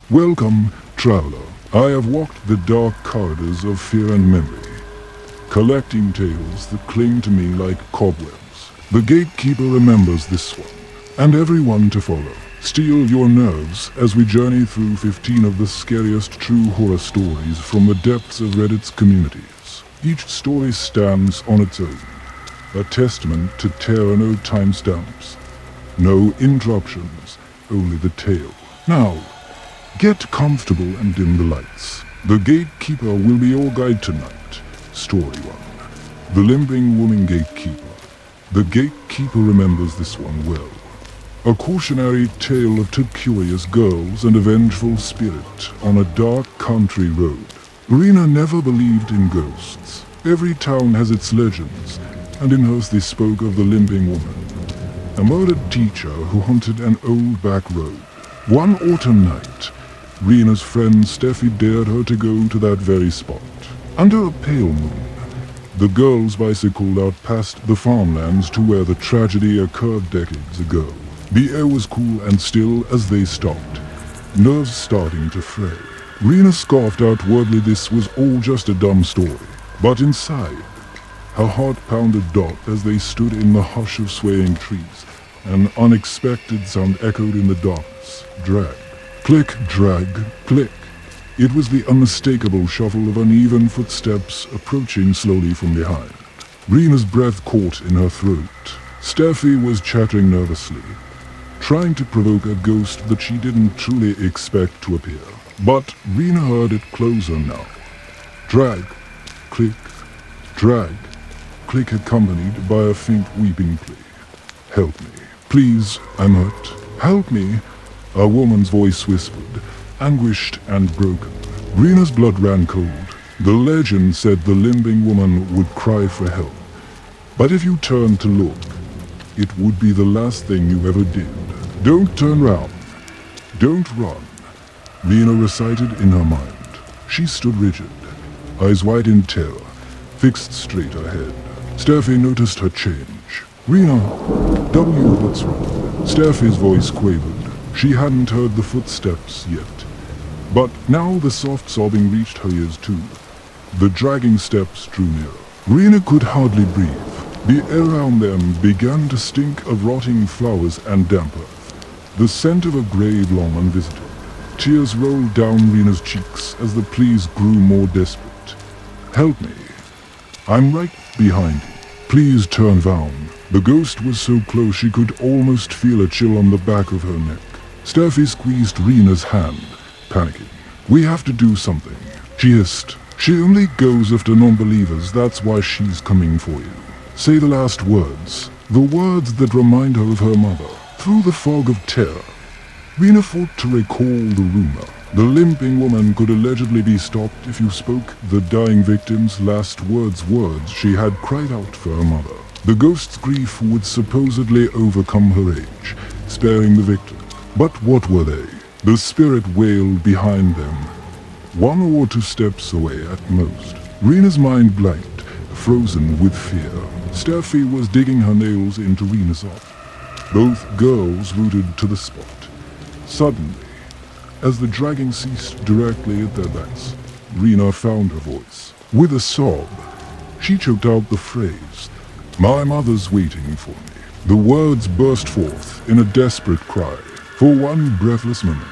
Welcome, traveler. I have walked the dark corridors of fear and memory, collecting tales that cling to me like cobwebs. The Gatekeeper remembers this one, and everyone to follow. Steel your nerves as we journey through 15 of the scariest true horror stories from the depths of Reddit's communities. Each story stands on its own, a testament to terror, no timestamps, no interruptions, only the tale. Now, get comfortable and dim the lights. The Gatekeeper will be your guide tonight. Story 1. The Limping Woman Gatekeeper. The Gatekeeper remembers this one well. A cautionary tale of two curious girls and a vengeful spirit on a dark country road. Rena never believed in ghosts. Every town has its legends, and in hers they spoke of the Limping Woman, a murdered teacher who haunted an old back road. One autumn night, Rena's friend Steffi dared her to go to that very spot. Under a pale moon, the girls bicycled out past the farmlands to where the tragedy occurred decades ago. The air was cool and still as they stopped, nerves starting to fray. Rena scoffed outwardly this was all just a dumb story, but inside, her heart pounded dot as they stood in the hush of swaying trees. An unexpected sound echoed in the darkness. Drag. Click, drag, click. It was the unmistakable shuffle of uneven footsteps approaching slowly from behind. Rena's breath caught in her throat. Steffi was chattering nervously, trying to provoke a ghost that she didn't truly expect to appear. But Rena heard it closer now. Drag, click, drag, click, accompanied by a faint weeping plea. Help me. Please, I'm hurt. Help me. A woman's voice whispered, anguished and broken. Rena's blood ran cold. The legend said the limping woman would cry for help. But if you turned to look, it would be the last thing you ever did. Don't turn round. Don't run. Rena recited in her mind. She stood rigid, eyes wide in terror, fixed straight ahead. Steffi noticed her change. Rena, what's wrong? Steffi's voice quavered. She hadn't heard the footsteps yet. But now the soft sobbing reached her ears too. The dragging steps drew nearer. Rena could hardly breathe. The air around them began to stink of rotting flowers and damp earth, the scent of a grave long unvisited. Tears rolled down Rena's cheeks as the pleas grew more desperate. Help me. I'm right behind you. Please turn round. The ghost was so close she could almost feel a chill on the back of her neck. Steffi squeezed Rena's hand, panicking. We have to do something, she hissed. She only goes after non-believers, that's why she's coming for you. Say the last words, the words that remind her of her mother. Through the fog of terror, Rena fought to recall the rumor. The limping woman could allegedly be stopped if you spoke the dying victim's last words she had cried out for her mother. The ghost's grief would supposedly overcome her age, sparing the victim. But what were they? The spirit wailed behind them, 1 or 2 steps away at most. Rena's mind blanked, frozen with fear. Steffi was digging her nails into Rena's arm. Both girls rooted to the spot. Suddenly, as the dragging ceased directly at their backs, Rena found her voice. With a sob, she choked out the phrase, "My mother's waiting for me." The words burst forth in a desperate cry. For one breathless moment,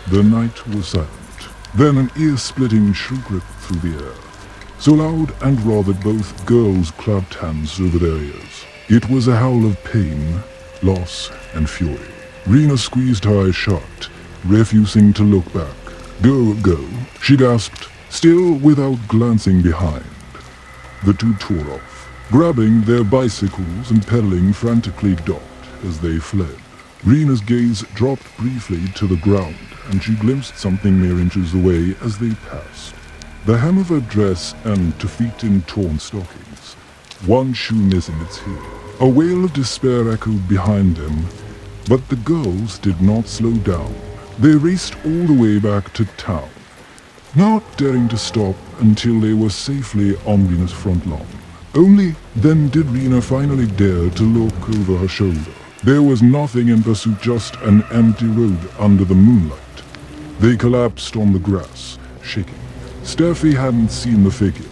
the night was silent. Then an ear-splitting shriek ripped through the air, so loud and raw that both girls clapped hands over their ears. It was a howl of pain, loss, and fury. Rena squeezed her eyes shut, refusing to look back. Go, she gasped, still without glancing behind. The two tore off, grabbing their bicycles and pedaling frantically as they fled. Rena's gaze dropped briefly to the ground, and she glimpsed something mere inches away as they passed. The hem of her dress and 2 feet in torn stockings, one shoe missing its heel. A wail of despair echoed behind them, but the girls did not slow down. They raced all the way back to town, not daring to stop until they were safely on Rena's front lawn. Only then did Rena finally dare to look over her shoulder. There was nothing in pursuit, just an empty road under the moonlight. They collapsed on the grass, shaking. Steffi hadn't seen the figure,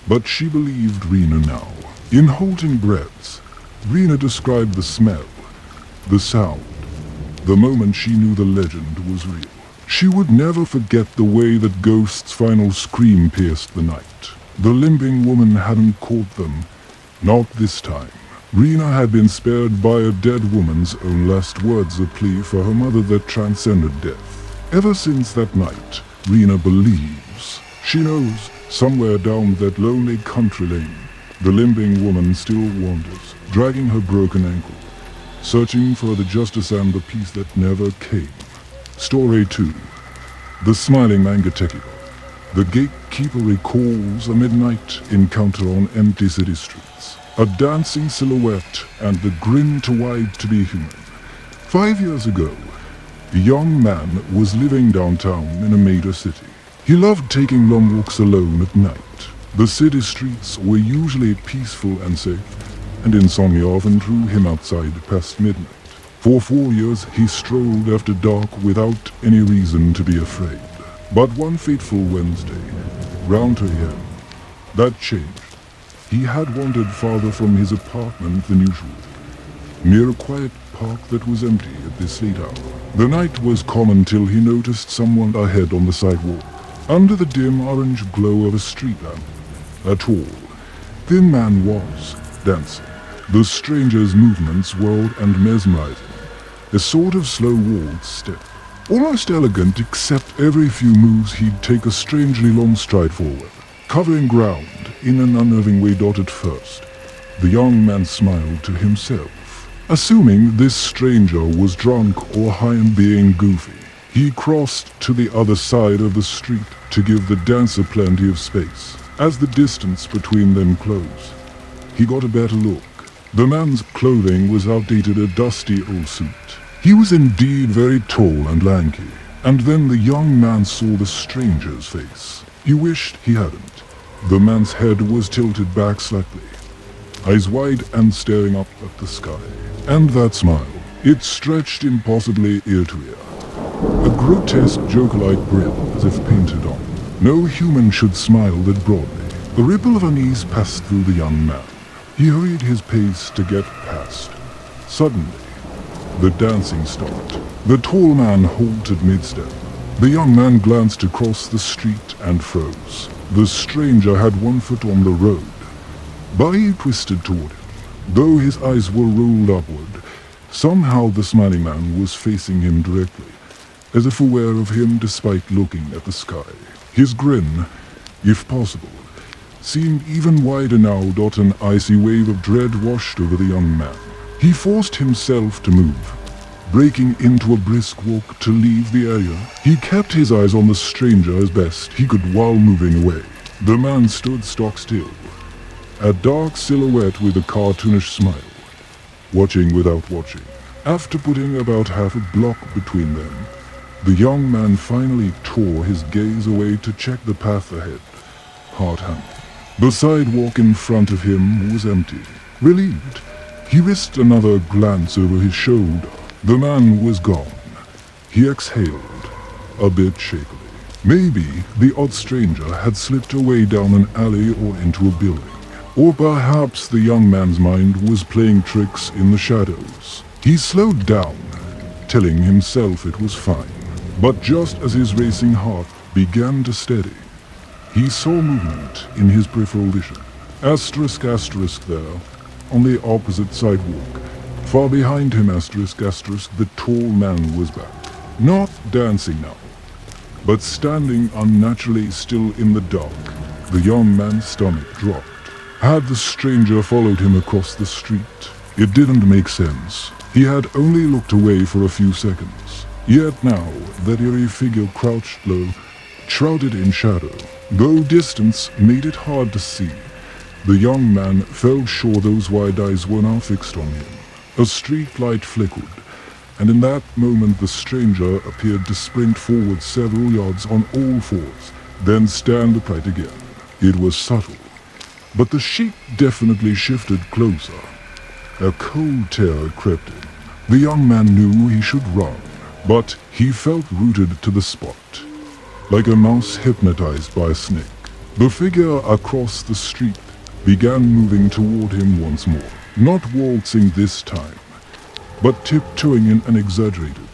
but she believed Rena now. In halting breaths, Rena described the smell, the sound, the moment she knew the legend was real. She would never forget the way that Ghost's final scream pierced the night. The limping woman hadn't caught them, not this time. Rena had been spared by a dead woman's own last words, a plea for her mother that transcended death. Ever since that night, Rena believes. She knows, somewhere down that lonely country lane, the limping woman still wanders, dragging her broken ankle, searching for the justice and the peace that never came. Story 2. The Smiling Man Gatekeeper. The Gatekeeper recalls a midnight encounter on empty city streets. A dancing silhouette and the grin too wide to be human. 5 years ago, a young man was living downtown in a major city. He loved taking long walks alone at night. The city streets were usually peaceful and safe, and insomnia often drew him outside past midnight. For 4 years he strolled after dark without any reason to be afraid. But one fateful Wednesday, round 2 a.m., that changed. He had wandered farther from his apartment than usual, near a quiet park that was empty at this late hour. The night was calm until he noticed someone ahead on the sidewalk, under the dim orange glow of a street lamp. A tall, thin man was dancing. The stranger's movements wild and mesmerizing, a sort of slow waltz step. Almost elegant, except every few moves he'd take a strangely long stride forward, covering ground in an unnerving way. At first, the young man smiled to himself, assuming this stranger was drunk or high and being goofy. He crossed to the other side of the street to give the dancer plenty of space. As the distance between them closed, he got a better look. The man's clothing was outdated, a dusty old suit. He was indeed very tall and lanky, and then the young man saw the stranger's face. He wished he hadn't. The man's head was tilted back slightly, eyes wide and staring up at the sky. And that smile, it stretched impossibly ear to ear. A grotesque joker-like grin as if painted on. No human should smile that broadly. A ripple of unease passed through the young man. He hurried his pace to get past. Suddenly, the dancing stopped. The tall man halted mid-step. The young man glanced across the street and froze. The stranger had one foot on the road. Body twisted toward him. Though his eyes were rolled upward, somehow the smiling man was facing him directly, as if aware of him despite looking at the sky. His grin, if possible, seemed even wider now. An icy wave of dread washed over the young man. He forced himself to move, breaking into a brisk walk to leave the area. He kept his eyes on the stranger as best he could while moving away. The man stood stock still, a dark silhouette with a cartoonish smile, watching without watching. After putting about half a block between them, the young man finally tore his gaze away to check the path ahead, heart-handed. The sidewalk in front of him was empty. Relieved, he risked another glance over his shoulder. The man was gone. He exhaled, a bit shakily. Maybe the odd stranger had slipped away down an alley or into a building. Or perhaps the young man's mind was playing tricks in the shadows. He slowed down, telling himself it was fine. But just as his racing heart began to steady, he saw movement in his peripheral vision. Asterisk, asterisk there, on the opposite sidewalk. Far behind him, asterisk, asterisk, the tall man was back. Not dancing now, but standing unnaturally still in the dark. The young man's stomach dropped. Had the stranger followed him across the street? It didn't make sense. He had only looked away for a few seconds. Yet now, that eerie figure crouched low, shrouded in shadow. Though distance made it hard to see, the young man felt sure those wide eyes were now fixed on him. A street light flickered, and in that moment the stranger appeared to sprint forward several yards on all fours, then stand upright again. It was subtle, but the shape definitely shifted closer. A cold terror crept in. The young man knew he should run. but he felt rooted to the spot, like a mouse hypnotized by a snake. The figure across the street began moving toward him once more, not waltzing this time, but tiptoeing in an exaggerated,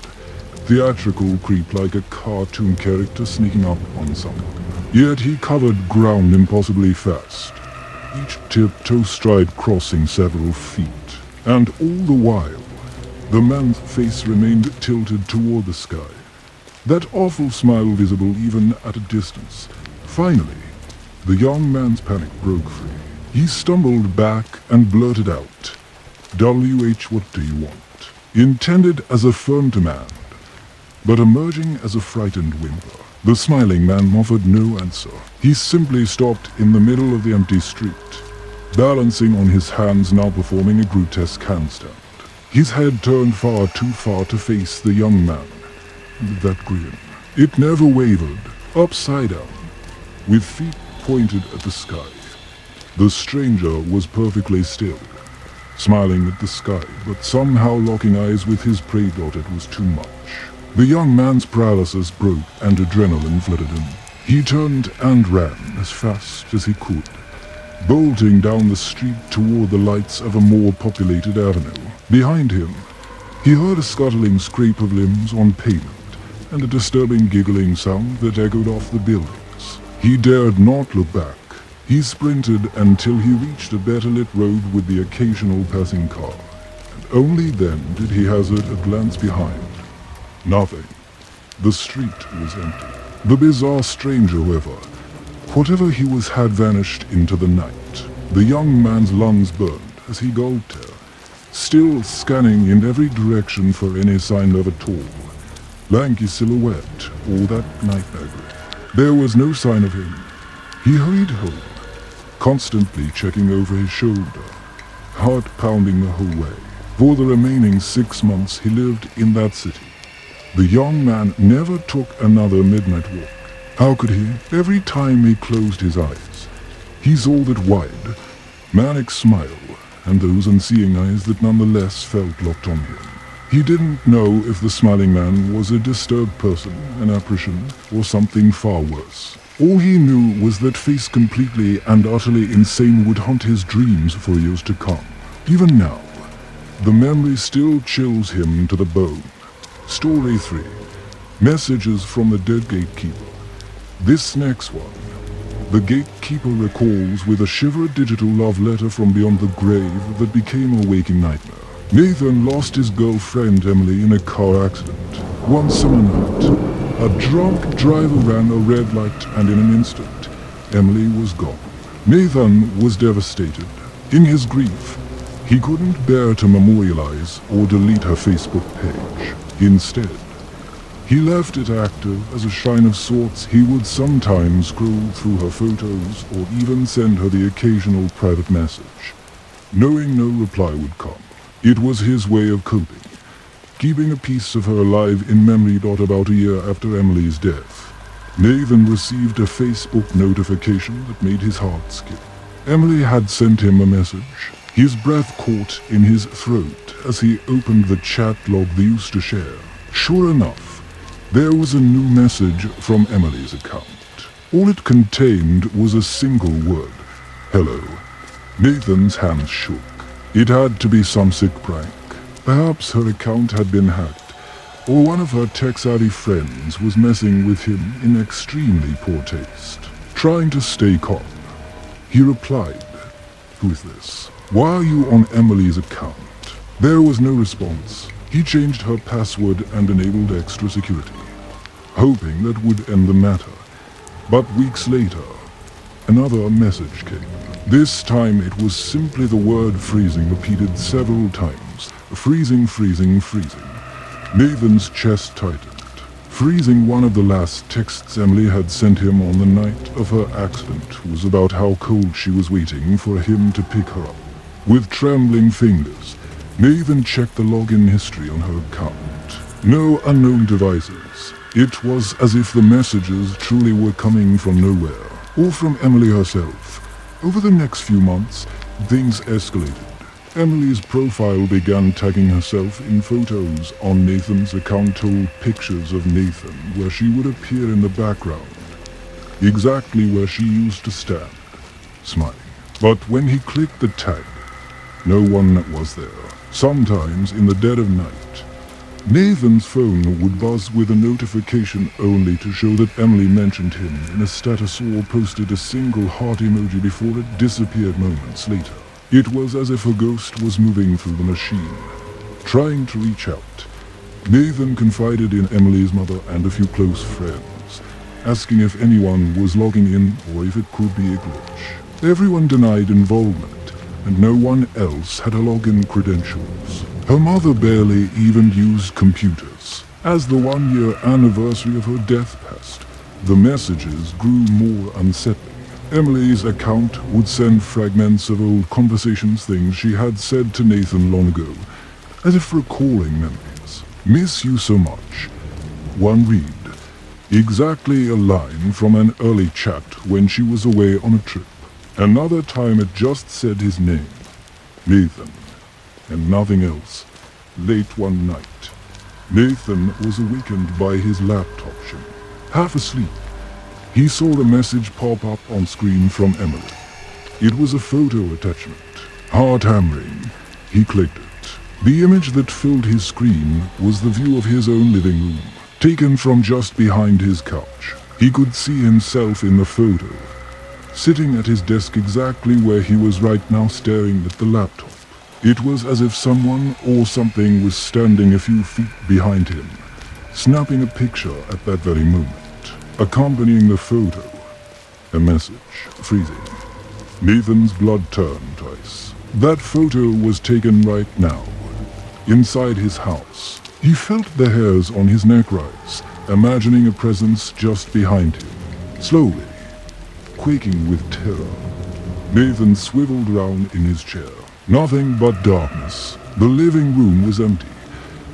theatrical creep like a cartoon character sneaking up on someone. Yet he covered ground impossibly fast, each tiptoe stride crossing several feet, and all the while, the man's face remained tilted toward the sky, that awful smile visible even at a distance. Finally, the young man's panic broke free. He stumbled back and blurted out, "WH, what do you want?" Intended as a firm demand, but emerging as a frightened whimper. The smiling man offered no answer. He simply stopped in the middle of the empty street, balancing on his hands, now performing a grotesque handstand. His head turned far too far to face the young man. That grin, it never wavered, upside down, with feet pointed at the sky. The stranger was perfectly still, smiling at the sky, but somehow locking eyes with his prey thought it was too much. The young man's paralysis broke and adrenaline flooded him. He turned and ran as fast as he could, bolting down the street toward the lights of a more populated avenue. Behind him, he heard a scuttling scrape of limbs on pavement and a disturbing giggling sound that echoed off the buildings. He dared not look back. He sprinted until he reached a better lit road with the occasional passing car, and only then did he hazard a glance behind. Nothing. The street was empty. The bizarre stranger, however, whatever he was, had vanished into the night. The young man's lungs burned as he gulped air, still scanning in every direction for any sign of a tall, lanky silhouette or that nightmare grin. There was no sign of him. He hurried home, constantly checking over his shoulder, heart pounding the whole way. For the remaining 6 months he lived in that city. The young man never took another midnight walk. How could he? Every time he closed his eyes, he saw that wide, manic smile and those unseeing eyes that nonetheless felt locked on him. He didn't know if the smiling man was a disturbed person, an apparition, or something far worse. All he knew was that face completely and utterly insane would haunt his dreams for years to come. Even now, the memory still chills him to the bone. Story 3. Messages from the dead Gatekeeper. This next one, the Gatekeeper recalls with a shiver a digital love letter from beyond the grave that became a waking nightmare. Nathan lost his girlfriend Emily in a car accident. One summer night, a drunk driver ran a red light and in an instant, Emily was gone. Nathan was devastated. In his grief, he couldn't bear to memorialize or delete her Facebook page. Instead, he left it active as a shrine of sorts. He would sometimes scroll through her photos or even send her the occasional private message, knowing no reply would come. It was his way of coping, keeping a piece of her alive in memory. About a year after Emily's death, Nathan received a Facebook notification that made his heart skip. Emily had sent him a message. His breath caught in his throat as he opened the chat log they used to share. Sure enough, there was a new message from Emily's account. All it contained was a single word: hello. Nathan's hands shook. It had to be some sick prank. Perhaps her account had been hacked, or one of her tech-savvy friends was messing with him in extremely poor taste. Trying to stay calm, he replied, "Who is this? Why are you on Emily's account?" There was no response. He changed her password and enabled extra security, hoping that would end the matter. But weeks later, another message came. This time it was simply the word freezing repeated several times. Freezing, freezing, freezing. Nathan's chest tightened. Freezing, one of the last texts Emily had sent him on the night of her accident, was about how cold she was waiting for him to pick her up. With trembling fingers, Nathan checked the login history on her account. No unknown devices. It was as if the messages truly were coming from nowhere, or from Emily herself. Over the next few months, things escalated. Emily's profile began tagging herself in photos on Nathan's account, told pictures of Nathan where she would appear in the background, exactly where she used to stand, smiling. But when he clicked the tag, no one was there. Sometimes in the dead of night, Nathan's phone would buzz with a notification only to show that Emily mentioned him in a status or posted a single heart emoji before it disappeared moments later. It was as if a ghost was moving through the machine, trying to reach out. Nathan confided in Emily's mother and a few close friends, asking if anyone was logging in or if it could be a glitch. Everyone denied involvement, and no one else had a login credentials. Her mother barely even used computers. As the one-year anniversary of her death passed, the messages grew more unsettling. Emily's account would send fragments of old conversations, things she had said to Nathan long ago, as if recalling memories. "Miss you so much." One read, exactly a line from an early chat when she was away on a trip. Another time it just said his name, Nathan, and nothing else. Late one night, Nathan was awakened by his laptop shimmy. Half asleep, he saw the message pop up on screen from Emily. It was a photo attachment. Heart hammering, he clicked it. The image that filled his screen was the view of his own living room, taken from just behind his couch. He could see himself in the photo, sitting at his desk exactly where he was right now, staring at the laptop. It was as if someone or something was standing a few feet behind him, snapping a picture at that very moment. Accompanying the photo, a message, freezing. Nathan's blood turned ice. That photo was taken right now, inside his house. He felt the hairs on his neck rise, imagining a presence just behind him. Slowly, quaking with terror, Nathan swiveled round in his chair. Nothing but darkness. The living room was empty,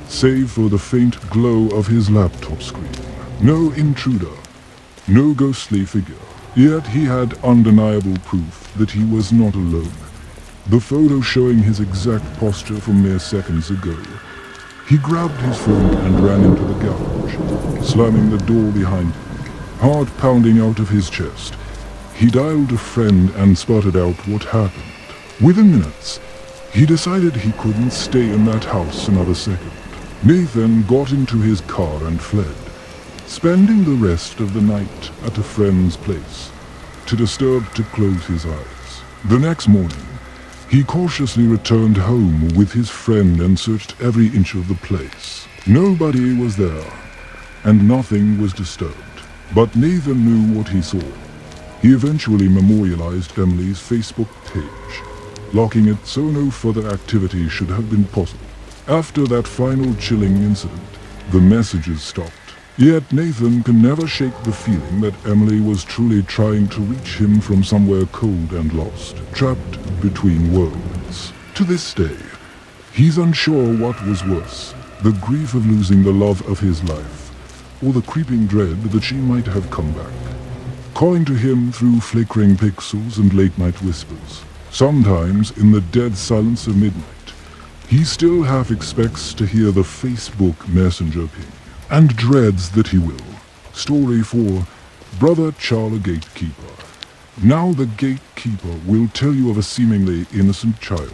save for the faint glow of his laptop screen. No intruder, no ghostly figure. Yet he had undeniable proof that he was not alone. The photo showing his exact posture from mere seconds ago. He grabbed his phone and ran into the garage, slamming the door behind him, heart pounding out of his chest. He dialed a friend and sputtered out what happened. Within minutes, he decided he couldn't stay in that house another second. Nathan got into his car and fled, spending the rest of the night at a friend's place, too disturbed to close his eyes. The next morning, he cautiously returned home with his friend and searched every inch of the place. Nobody was there, and nothing was disturbed. But Nathan knew what he saw. He eventually memorialized Emily's Facebook page, locking it so no further activity should have been possible. After that final chilling incident, the messages stopped. Yet Nathan can never shake the feeling that Emily was truly trying to reach him from somewhere cold and lost, trapped between worlds. To this day, he's unsure what was worse, the grief of losing the love of his life, or the creeping dread that she might have come back, calling to him through flickering pixels and late-night whispers. Sometimes, in the dead silence of midnight, he still half expects to hear the Facebook Messenger ping, and dreads that he will. Story 4, Brother Charlie Gatekeeper. Now the Gatekeeper will tell you of a seemingly innocent child,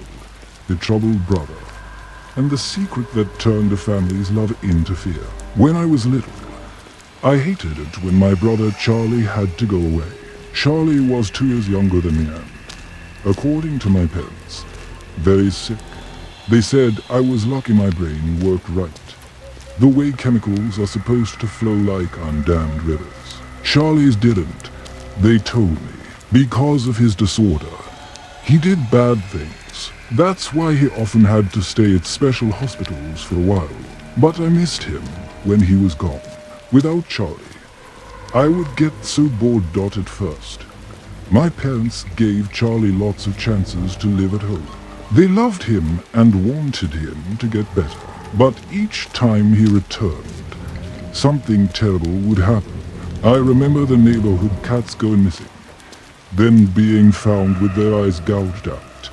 a troubled brother, and the secret that turned a family's love into fear. When I was little, I hated it when my brother Charlie had to go away. Charlie was 2 years younger than me and, according to my parents, very sick. They said I was lucky my brain worked right, the way chemicals are supposed to flow like undammed rivers. Charlie's didn't, they told me, because of his disorder. He did bad things. That's why he often had to stay at special hospitals for a while. But I missed him when he was gone. Without Charlie, I would get so bored at first. My parents gave Charlie lots of chances to live at home. They loved him and wanted him to get better. But each time he returned, something terrible would happen. I remember the neighborhood cats going missing, then being found with their eyes gouged out,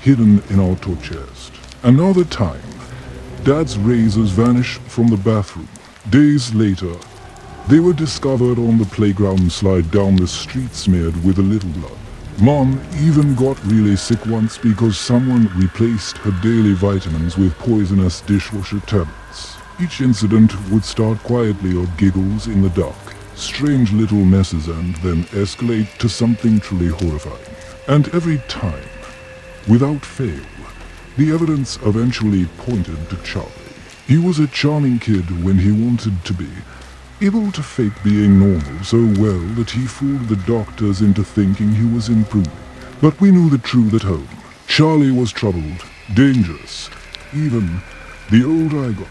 hidden in our toy chest. Another time, Dad's razors vanished from the bathroom. Days later, they were discovered on the playground slide down the street smeared with a little blood. Mom even got really sick once because someone replaced her daily vitamins with poisonous dishwasher tablets. Each incident would start quietly or giggles in the dark, strange little messes, and then escalate to something truly horrifying. And every time, without fail, the evidence eventually pointed to Charlie. He was a charming kid when he wanted to be, able to fake being normal so well that he fooled the doctors into thinking he was improving. But we knew the truth at home. Charlie was troubled, dangerous. Even the older I got,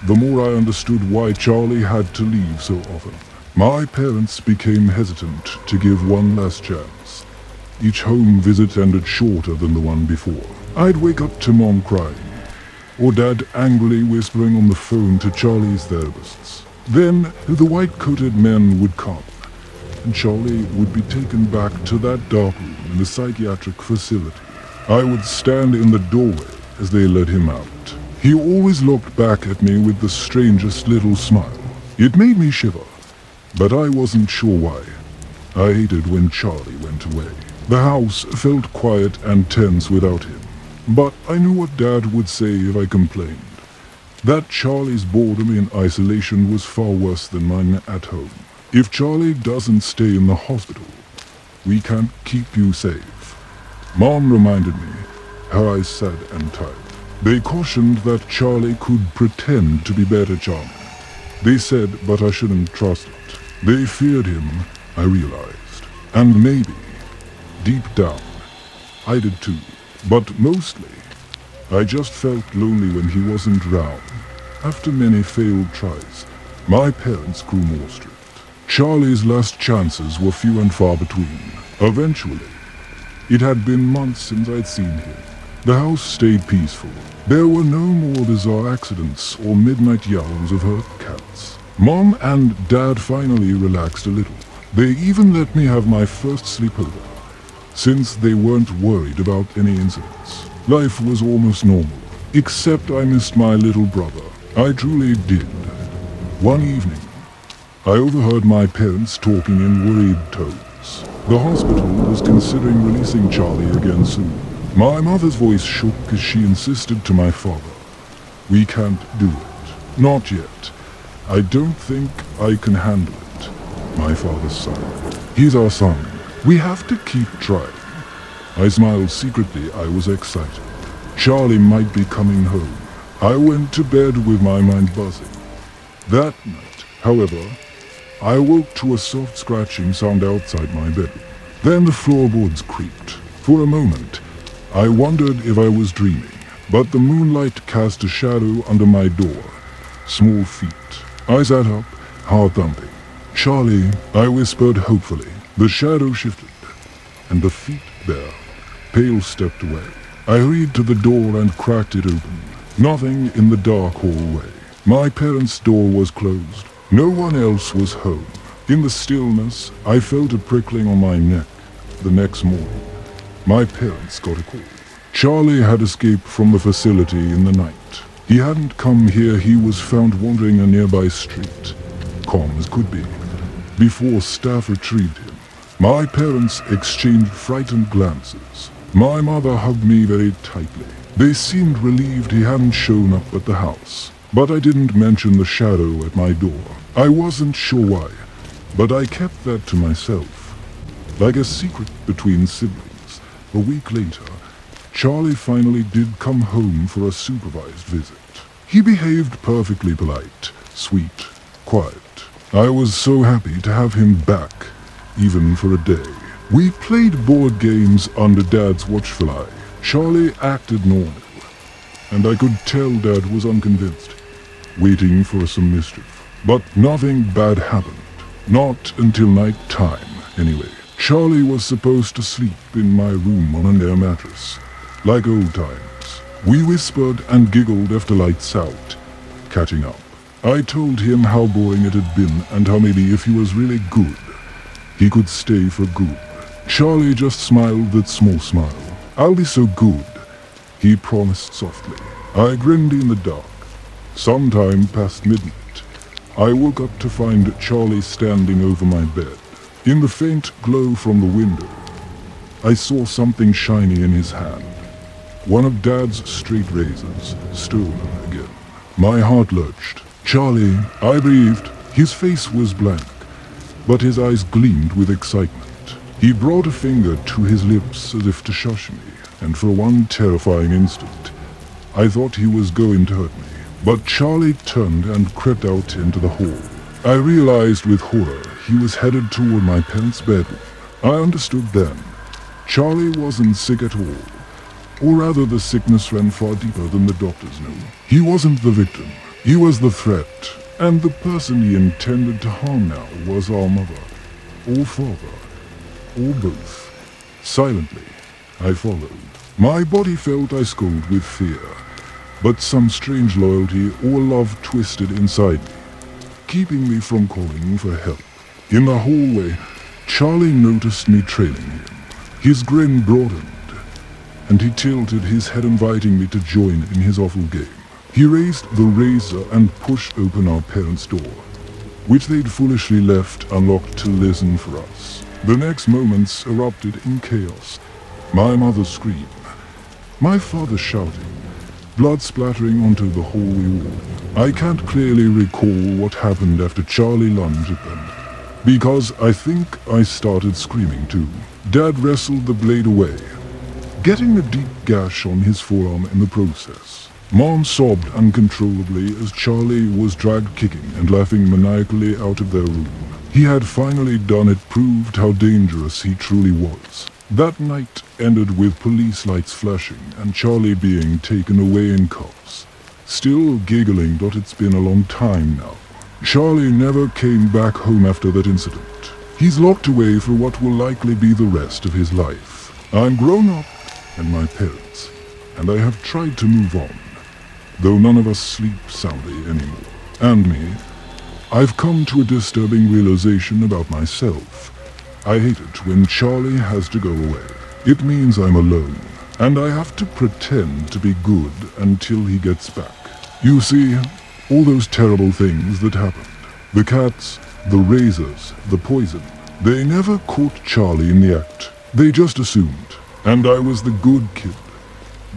the more I understood why Charlie had to leave so often. My parents became hesitant to give one last chance. Each home visit ended shorter than the one before. I'd wake up to Mom crying, or Dad angrily whispering on the phone to Charlie's therapists. Then the white-coated men would come, and Charlie would be taken back to that dark room in the psychiatric facility. I would stand in the doorway as they let him out. He always looked back at me with the strangest little smile. It made me shiver, but I wasn't sure why. I hated when Charlie went away. The house felt quiet and tense without him. But I knew what Dad would say if I complained. That Charlie's boredom in isolation was far worse than mine at home. If Charlie doesn't stay in the hospital, we can't keep you safe. Mom reminded me, her eyes sad and tired. They cautioned that Charlie could pretend to be better charming. They said, but I shouldn't trust it. They feared him, I realized. And maybe, deep down, I did too. But mostly, I just felt lonely when he wasn't around. After many failed tries, my parents grew more strict. Charlie's last chances were few and far between. Eventually, it had been months since I'd seen him. The house stayed peaceful. There were no more bizarre accidents or midnight yowls of hurt cats. Mom and Dad finally relaxed a little. They even let me have my first sleepover, since they weren't worried about any incidents. Life was almost normal, except I missed my little brother. I truly did. One evening, I overheard my parents talking in worried tones. The hospital was considering releasing Charlie again soon. My mother's voice shook as she insisted to my father, "We can't do it. Not yet. I don't think I can handle it." My father sighed. "He's our son. We have to keep trying." I smiled secretly. I was excited. Charlie might be coming home. I went to bed with my mind buzzing. That night, however, I woke to a soft scratching sound outside my bedroom. Then the floorboards creaked. For a moment, I wondered if I was dreaming, but the moonlight cast a shadow under my door. Small feet. I sat up, heart thumping. "Charlie," I whispered hopefully. The shadow shifted, and the feet there. Pale stepped away. I hurried to the door and cracked it open. Nothing in the dark hallway. My parents' door was closed. No one else was home. In the stillness, I felt a prickling on my neck. The next morning, my parents got a call. Charlie had escaped from the facility in the night. He hadn't come here. He was found wandering a nearby street, calm as could be, before staff retrieved him. My parents exchanged frightened glances. My mother hugged me very tightly. They seemed relieved he hadn't shown up at the house. But I didn't mention the shadow at my door. I wasn't sure why, but I kept that to myself, like a secret between siblings. A week later, Charlie finally did come home for a supervised visit. He behaved perfectly polite, sweet, quiet. I was so happy to have him back, even for a day. We played board games under Dad's watchful eye. Charlie acted normal, and I could tell Dad was unconvinced, waiting for some mischief. But nothing bad happened. Not until night time, anyway. Charlie was supposed to sleep in my room on an air mattress, like old times. We whispered and giggled after lights out, catching up. I told him how boring it had been and how maybe if he was really good, he could stay for good. Charlie just smiled that small smile. "I'll be so good," he promised softly. I grinned in the dark. Sometime past midnight, I woke up to find Charlie standing over my bed. In the faint glow from the window, I saw something shiny in his hand. One of Dad's straight razors, stolen again. My heart lurched. Charlie, I breathed. His face was blank, but his eyes gleamed with excitement. He brought a finger to his lips as if to shush me, and for one terrifying instant, I thought he was going to hurt me. But Charlie turned and crept out into the hall. I realized with horror he was headed toward my parents' bedroom. I understood then. Charlie wasn't sick at all. Or rather, the sickness ran far deeper than the doctors knew. He wasn't the victim. He was the threat. And the person he intended to harm now was our mother. Or father. Or both. Silently, I followed. My body felt ice cold with fear, but some strange loyalty or love twisted inside me, keeping me from calling for help. In the hallway, Charlie noticed me trailing him. His grin broadened, and he tilted his head, inviting me to join in his awful game. He raised the razor and pushed open our parents' door, which they'd foolishly left unlocked to listen for us. The next moments erupted in chaos. My mother's scream, my father shouting, blood splattering onto the hallway wall. I can't clearly recall what happened after Charlie lunged at them, because I think I started screaming too. Dad wrestled the blade away, getting a deep gash on his forearm in the process. Mom sobbed uncontrollably as Charlie was dragged kicking and laughing maniacally out of their room. He had finally done it, proved how dangerous he truly was. That night ended with police lights flashing and Charlie being taken away in cuffs. Still giggling that it's been a long time now. Charlie never came back home after that incident. He's locked away for what will likely be the rest of his life. I'm grown up and my parents, and I have tried to move on, though none of us sleep soundly anymore. And me, I've come to a disturbing realization about myself. I hate it when Charlie has to go away. It means I'm alone, and I have to pretend to be good until he gets back. You see, all those terrible things that happened, the cats, the razors, the poison, they never caught Charlie in the act. They just assumed. And I was the good kid,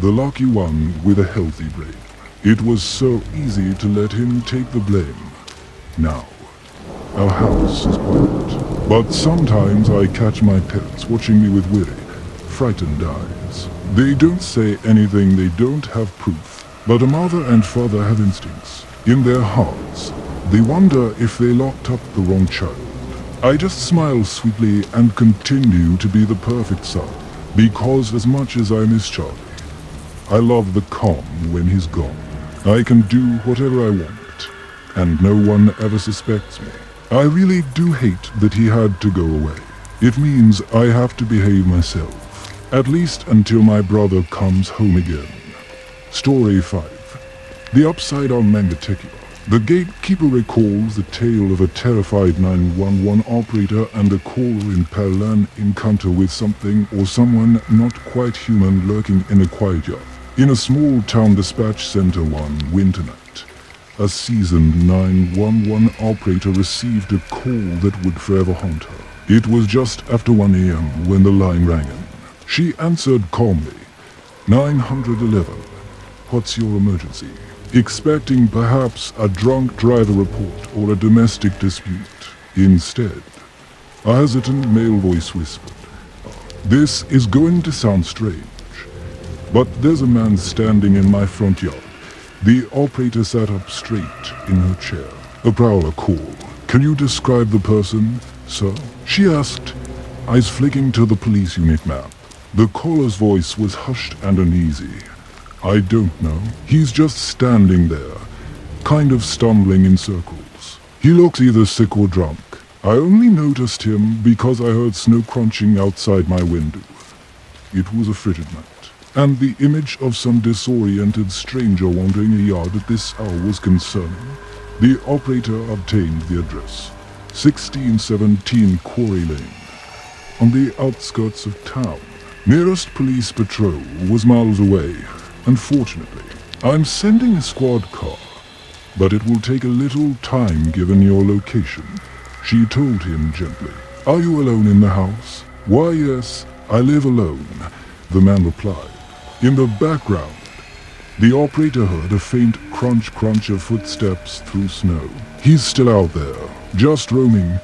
the lucky one with a healthy brain. It was so easy to let him take the blame. Now, our house is quiet, but sometimes I catch my parents watching me with weary, frightened eyes. They don't say anything, they don't have proof, but a mother and father have instincts. In their hearts, they wonder if they locked up the wrong child. I just smile sweetly and continue to be the perfect son. Because as much as I miss Charlie, I love the calm when he's gone. I can do whatever I want, and no one ever suspects me. I really do hate that he had to go away. It means I have to behave myself, at least until my brother comes home again. Story 5. The upside-down manga tequila. The Gatekeeper recalls the tale of a terrified 911 operator and a caller in parallel encounter with something or someone not quite human lurking in a quiet yard. In a small town dispatch center one winter night, a seasoned 911 operator received a call that would forever haunt her. It was just after 1 a.m. when the line rang in. She answered calmly, 911, what's your emergency? Expecting perhaps a drunk driver report or a domestic dispute. Instead, a hesitant male voice whispered, "This is going to sound strange, but there's a man standing in my front yard." The operator sat up straight in her chair. "A prowler call. Can you describe the person, sir?" she asked, eyes flicking to the police unit map. The caller's voice was hushed and uneasy. "I don't know. He's just standing there, kind of stumbling in circles. He looks either sick or drunk. I only noticed him because I heard snow crunching outside my window." It was a frigid night, and the image of some disoriented stranger wandering a yard at this hour was concerning. The operator obtained the address, 1617 Quarry Lane, on the outskirts of town. Nearest police patrol was miles away, Unfortunately, I'm sending a squad car, but it will take a little time given your location, she told him gently. Are you alone in the house? Why, yes, I live alone, the man replied. In the background, the operator heard a faint crunch of footsteps through snow. He's still out there, just roaming.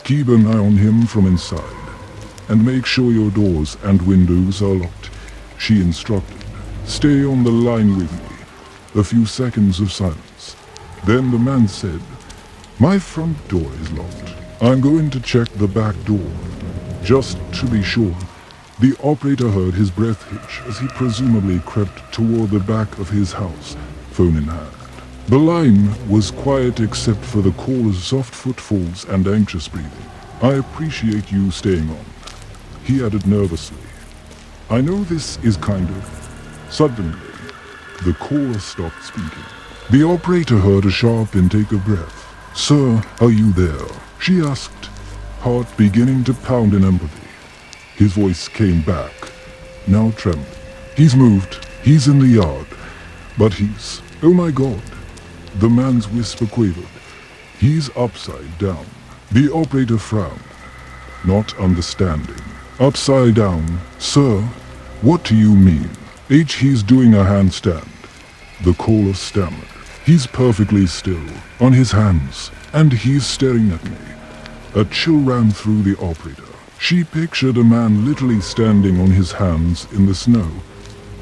Keep an eye on him from inside, and make sure your doors and windows are locked, she instructed. Stay on the line with me. A few seconds of silence. Then the man said, my front door is locked. I'm going to check the back door. Just to be sure. The operator heard his breath hitch as he presumably crept toward the back of his house, phone in hand. The line was quiet except for the caller's soft footfalls and anxious breathing. I appreciate you staying on, he added nervously. I know this is kind of... Suddenly, the caller stopped speaking. The operator heard a sharp intake of breath. Sir, are you there? She asked, heart beginning to pound in empathy. His voice came back, now trembling. He's moved. He's in the yard. But he's... Oh my God. The man's whisper quavered. He's upside down. The operator frowned, not understanding. Upside down? Sir, what do you mean? He's doing a handstand. The caller stammered. He's perfectly still, on his hands, and he's staring at me. A chill ran through the operator. She pictured a man literally standing on his hands in the snow,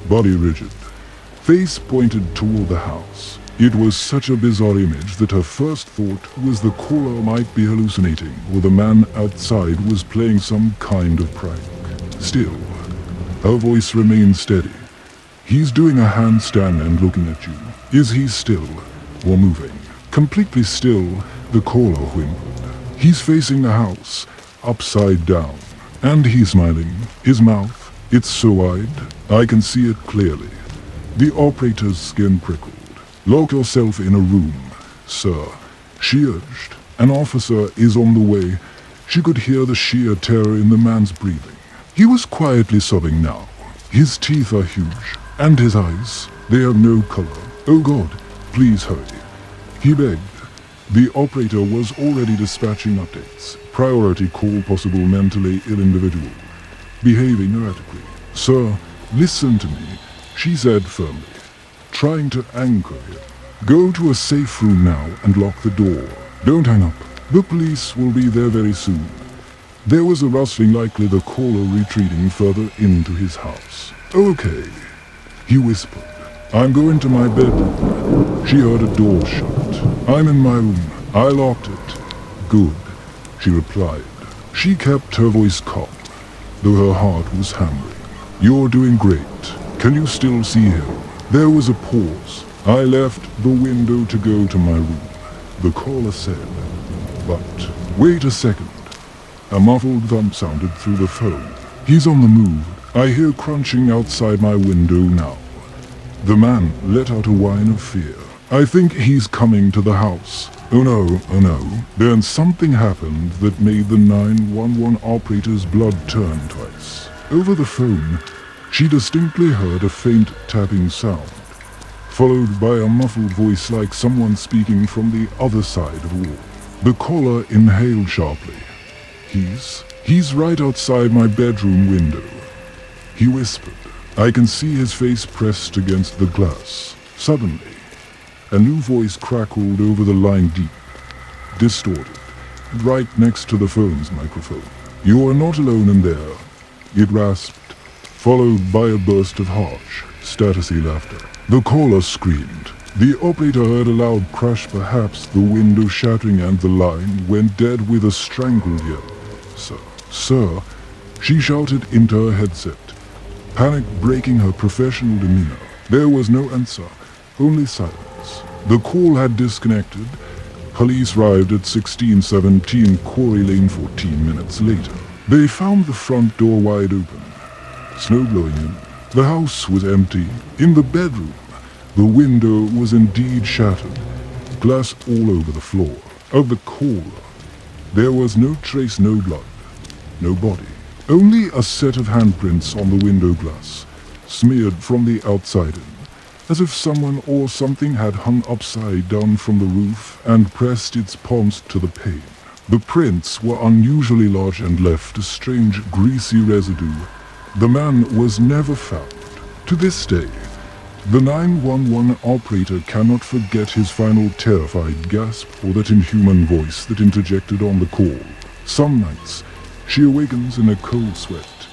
body rigid, face pointed toward the house. It was such a bizarre image that her first thought was the caller might be hallucinating, or the man outside was playing some kind of prank. Still, her voice remained steady. He's doing a handstand and looking at you. Is he still, or moving? Completely still, the caller whimpered. He's facing the house, upside down, and he's smiling. His mouth, it's so wide, I can see it clearly. The operator's skin prickled. Lock yourself in a room, sir, she urged. An officer is on the way. She could hear the sheer terror in the man's breathing. He was quietly sobbing now. His teeth are huge, and his eyes, they have no color. Oh God, please hurry, he begged. The operator was already dispatching updates. Priority call possible mentally ill individual. Behaving erratically. Sir, listen to me, she said firmly, trying to anchor him. Go to a safe room now and lock the door. Don't hang up. The police will be there very soon. There was a rustling, likely the caller retreating further into his house. Okay, he whispered. I'm going to my bedroom. She heard a door shut. I'm in my room. I locked it. Good, she replied. She kept her voice calm, though her heart was hammering. You're doing great. Can you still see him? There was a pause. I left the window to go to my room, the caller said. But wait a second. A muffled thump sounded through the phone. He's on the move. I hear crunching outside my window now. The man let out a whine of fear. I think he's coming to the house. Oh no. Then something happened that made the 911 operator's blood turn twice. Over the phone, she distinctly heard a faint tapping sound, followed by a muffled voice like someone speaking from the other side of the wall. The caller inhaled sharply. He's right outside my bedroom window, he whispered. I can see his face pressed against the glass. Suddenly, a new voice crackled over the line deep, distorted, right next to the phone's microphone. You are not alone in there, it rasped, followed by a burst of harsh, statusy laughter. The caller screamed. The operator heard a loud crash, perhaps the window shattering, and the line went dead with a strangled yell. Sir, she shouted into her headset, panic breaking her professional demeanor. There was no answer, only silence. The call had disconnected. Police arrived at 1617 Quarry Lane 14 minutes later. They found the front door wide open, snow blowing in. The house was empty. In the bedroom, the window was indeed shattered, glass all over the floor. Of the caller, there was no trace, no blood, no body. Only a set of handprints on the window glass, smeared from the outside in. as if someone or something had hung upside down from the roof and pressed its palms to the pane. The prints were unusually large and left a strange, greasy residue. The man was never found. To this day, the 911 operator cannot forget his final terrified gasp or that inhuman voice that interjected on the call. Some nights, she awakens in a cold sweat,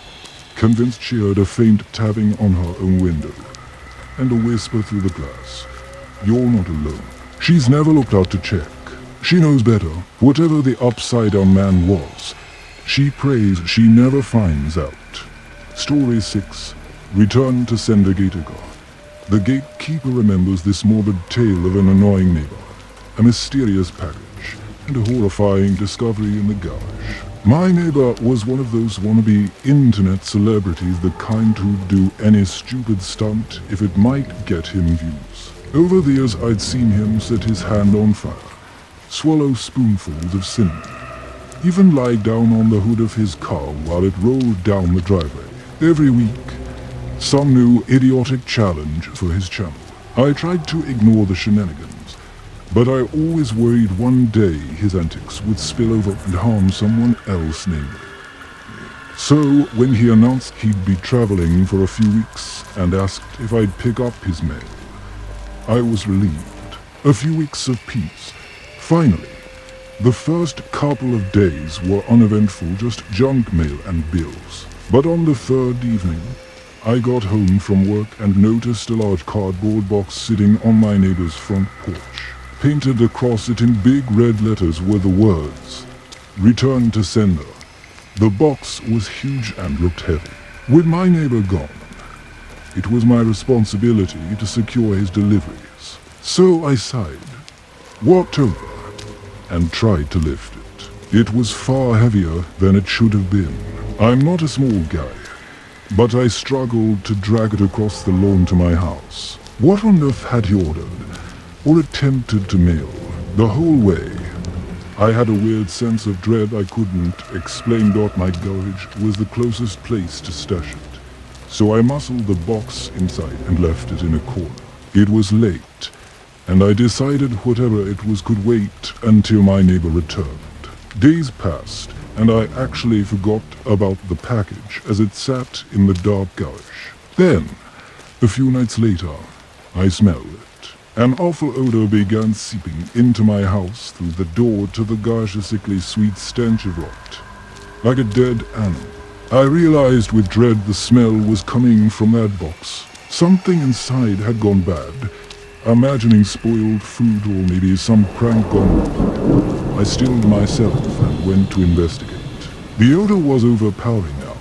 convinced she heard a faint tapping on her own window, and a whisper through the glass. You're not alone. She's never looked out to check. She knows better. Whatever the upside-down man was, she prays she never finds out. Story 6. Return to Sender Gatekeeper. The Gatekeeper remembers this morbid tale of an annoying neighbor, a mysterious package, and a horrifying discovery in the garage. My neighbor was one of those wannabe internet celebrities, the kind who'd do any stupid stunt if it might get him views. Over the years I'd seen him set his hand on fire, swallow spoonfuls of cinnamon, even lie down on the hood of his car while it rolled down the driveway. Every week, some new idiotic challenge for his channel. I tried to ignore the shenanigans, but I always worried one day his antics would spill over and harm someone else, namely. So when he announced he'd be traveling for a few weeks and asked if I'd pick up his mail, I was relieved. A few weeks of peace. Finally, the first couple of days were uneventful, just junk mail and bills. But on the third evening, I got home from work and noticed a large cardboard box sitting on my neighbor's front porch. Painted across it in big red letters were the words, "Return to Sender." The box was huge and looked heavy. With my neighbor gone, it was my responsibility to secure his deliveries. So I sighed, walked over, and tried to lift it. It was far heavier than it should have been. I'm not a small guy, but I struggled to drag it across the lawn to my house. What on earth had he ordered, or attempted to mail? The whole way, I had a weird sense of dread I couldn't explain. My garage was the closest place to stash it, so I muscled the box inside and left it in a corner. It was late, and I decided whatever it was could wait until my neighbor returned. Days passed, and I actually forgot about the package as it sat in the dark garage. Then, a few nights later, I smelled it. An awful odor began seeping into my house through the door to the garage's sickly sweet stench of rot, like a dead animal. I realized with dread the smell was coming from that box. Something inside had gone bad, imagining spoiled food or maybe some prank gone wrong. I stilled myself and went to investigate. The odor was overpowering now,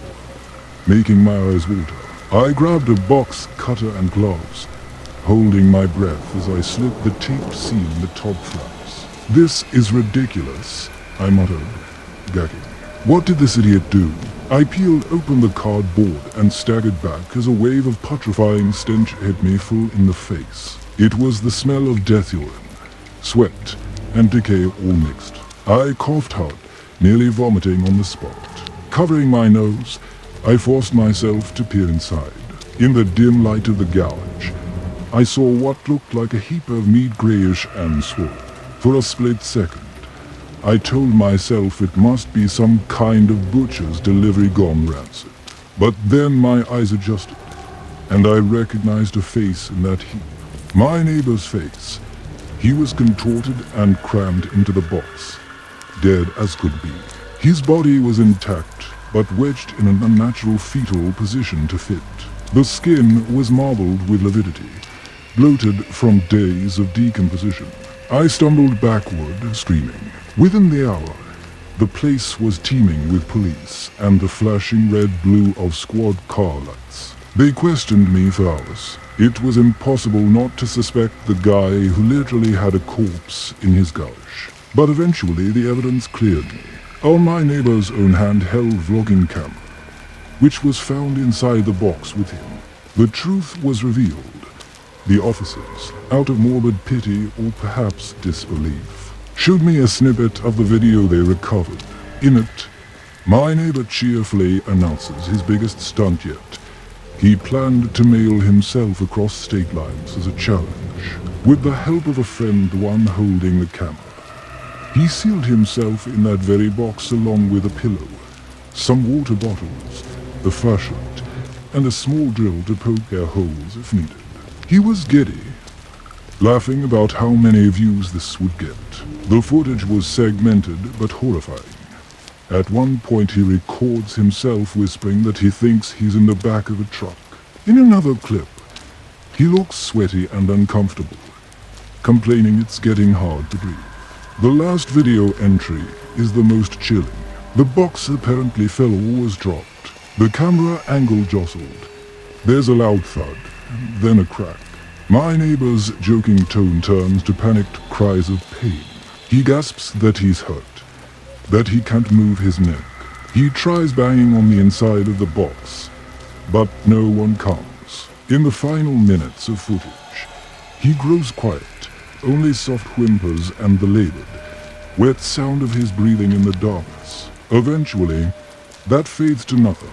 making my eyes water. I grabbed a box cutter and gloves, holding my breath as I slit the tape seal in the top flaps. "This is ridiculous," I muttered, gagging. What did this idiot do? I peeled open the cardboard and staggered back as a wave of putrefying stench hit me full in the face. It was the smell of death urine, sweat, and decay all mixed. I coughed hard, nearly vomiting on the spot. Covering my nose, I forced myself to peer inside. In the dim light of the garage, I saw what looked like a heap of meat, grayish and swollen. For a split second, I told myself it must be some kind of butcher's delivery gone rancid. But then my eyes adjusted, and I recognized a face in that heap. My neighbor's face. He was contorted and crammed into the box, dead as could be. His body was intact, but wedged in an unnatural fetal position to fit. The skin was marbled with lividity, bloated from days of decomposition. I stumbled backward, screaming. Within the hour, the place was teeming with police and the flashing red-blue of squad car lights. They questioned me for hours. It was impossible not to suspect the guy who literally had a corpse in his garage. But eventually the evidence cleared me. On my neighbor's own handheld vlogging camera, which was found inside the box with him, the truth was revealed. The officers, out of morbid pity or perhaps disbelief, showed me a snippet of the video they recovered. In it, my neighbor cheerfully announces his biggest stunt yet, He planned to mail himself across state lines as a challenge, with the help of a friend, the one holding the camera. He sealed himself in that very box along with a pillow, some water bottles, a flashlight, and a small drill to poke air holes if needed. He was giddy, laughing about how many views this would get. The footage was segmented but horrifying. At one point he records himself whispering that he thinks he's in the back of a truck. In another clip, he looks sweaty and uncomfortable, complaining it's getting hard to breathe. The last video entry is the most chilling. The box apparently fell or was dropped. The camera angle jostled. There's a loud thud, and then a crack. My neighbor's joking tone turns to panicked cries of pain. He gasps that he's hurt, that he can't move his neck. He tries banging on the inside of the box, but no one comes. In the final minutes of footage, he grows quiet, only soft whimpers and the labored, wet sound of his breathing in the darkness. Eventually, that fades to nothing.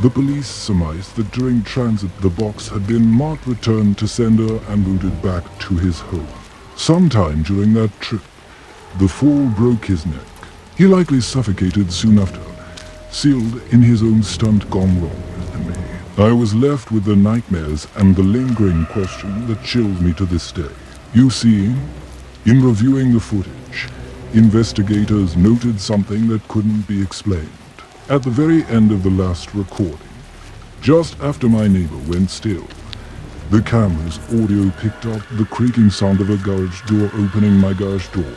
The police surmised that during transit the box had been marked returned to sender and routed back to his home. Sometime during that trip, the fall broke his neck. He likely suffocated soon after, sealed in his own stunt gone wrong to me. I was left with the nightmares and the lingering question that chills me to this day. You see, in reviewing the footage, investigators noted something that couldn't be explained. At the very end of the last recording, just after my neighbor went still, the camera's audio picked up the creaking sound of a garage door opening, my garage door,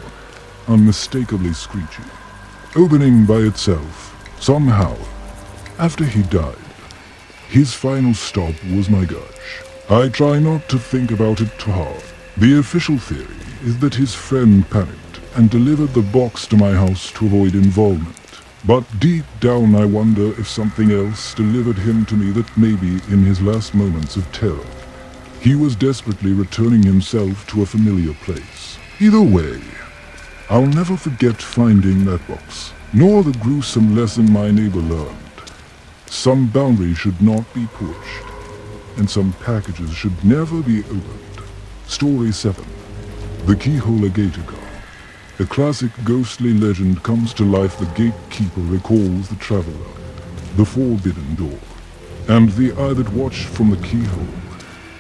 unmistakably screechy. Opening by itself, somehow, after he died. His final stop was my garage. I try not to think about it too hard. The official theory is that his friend panicked and delivered the box to my house to avoid involvement. But deep down I wonder if something else delivered him to me, that maybe in his last moments of terror, he was desperately returning himself to a familiar place. Either way, I'll never forget finding that box, nor the gruesome lesson my neighbor learned. Some boundaries should not be pushed, and some packages should never be opened. Story 7. The Keyhole Gatekeeper. A classic ghostly legend comes to life. The gatekeeper recalls the traveler, the forbidden door, and the eye that watched from the keyhole.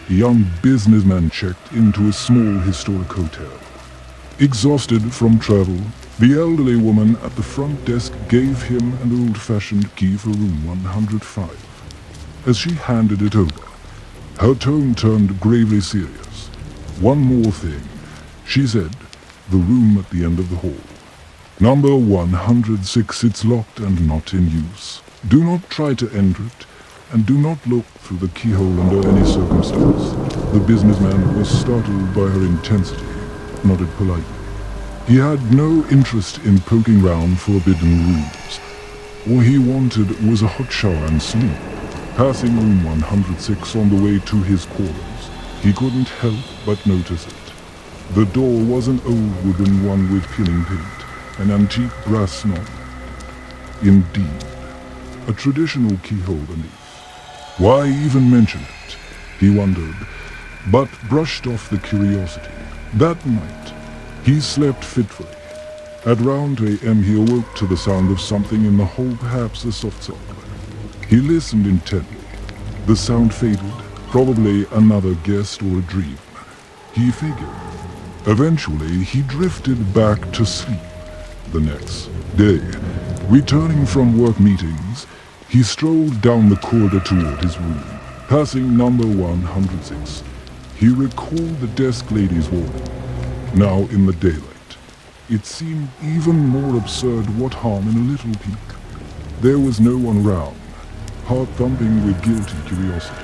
A young businessman checked into a small historic hotel. Exhausted from travel, the elderly woman at the front desk gave him an old-fashioned key for room 105. As she handed it over, her tone turned gravely serious. One more thing, she said, the room at the end of the hall. Number 106, it's locked and not in use. Do not try to enter it, and do not look through the keyhole under any circumstance. The businessman was startled by her intensity, nodded politely. He had no interest in poking round forbidden rooms. All he wanted was a hot shower and sleep. Passing room 106 on the way to his quarters, he couldn't help but notice it. The door was an old wooden one with peeling paint, an antique brass knob. Indeed, a traditional keyhole beneath. Why even mention it, he wondered, but brushed off the curiosity. That night, he slept fitfully. At around 2 a.m. he awoke to the sound of something in the hall, perhaps a soft sob. He listened intently. The sound faded, probably another guest or a dream, he figured. Eventually, he drifted back to sleep. The next day, returning from work meetings, he strolled down the corridor toward his room. Passing number 106, he recalled the desk lady's warning. Now in the daylight, it seemed even more absurd. What harm in a little peek? There was no one round, heart thumping with guilty curiosity.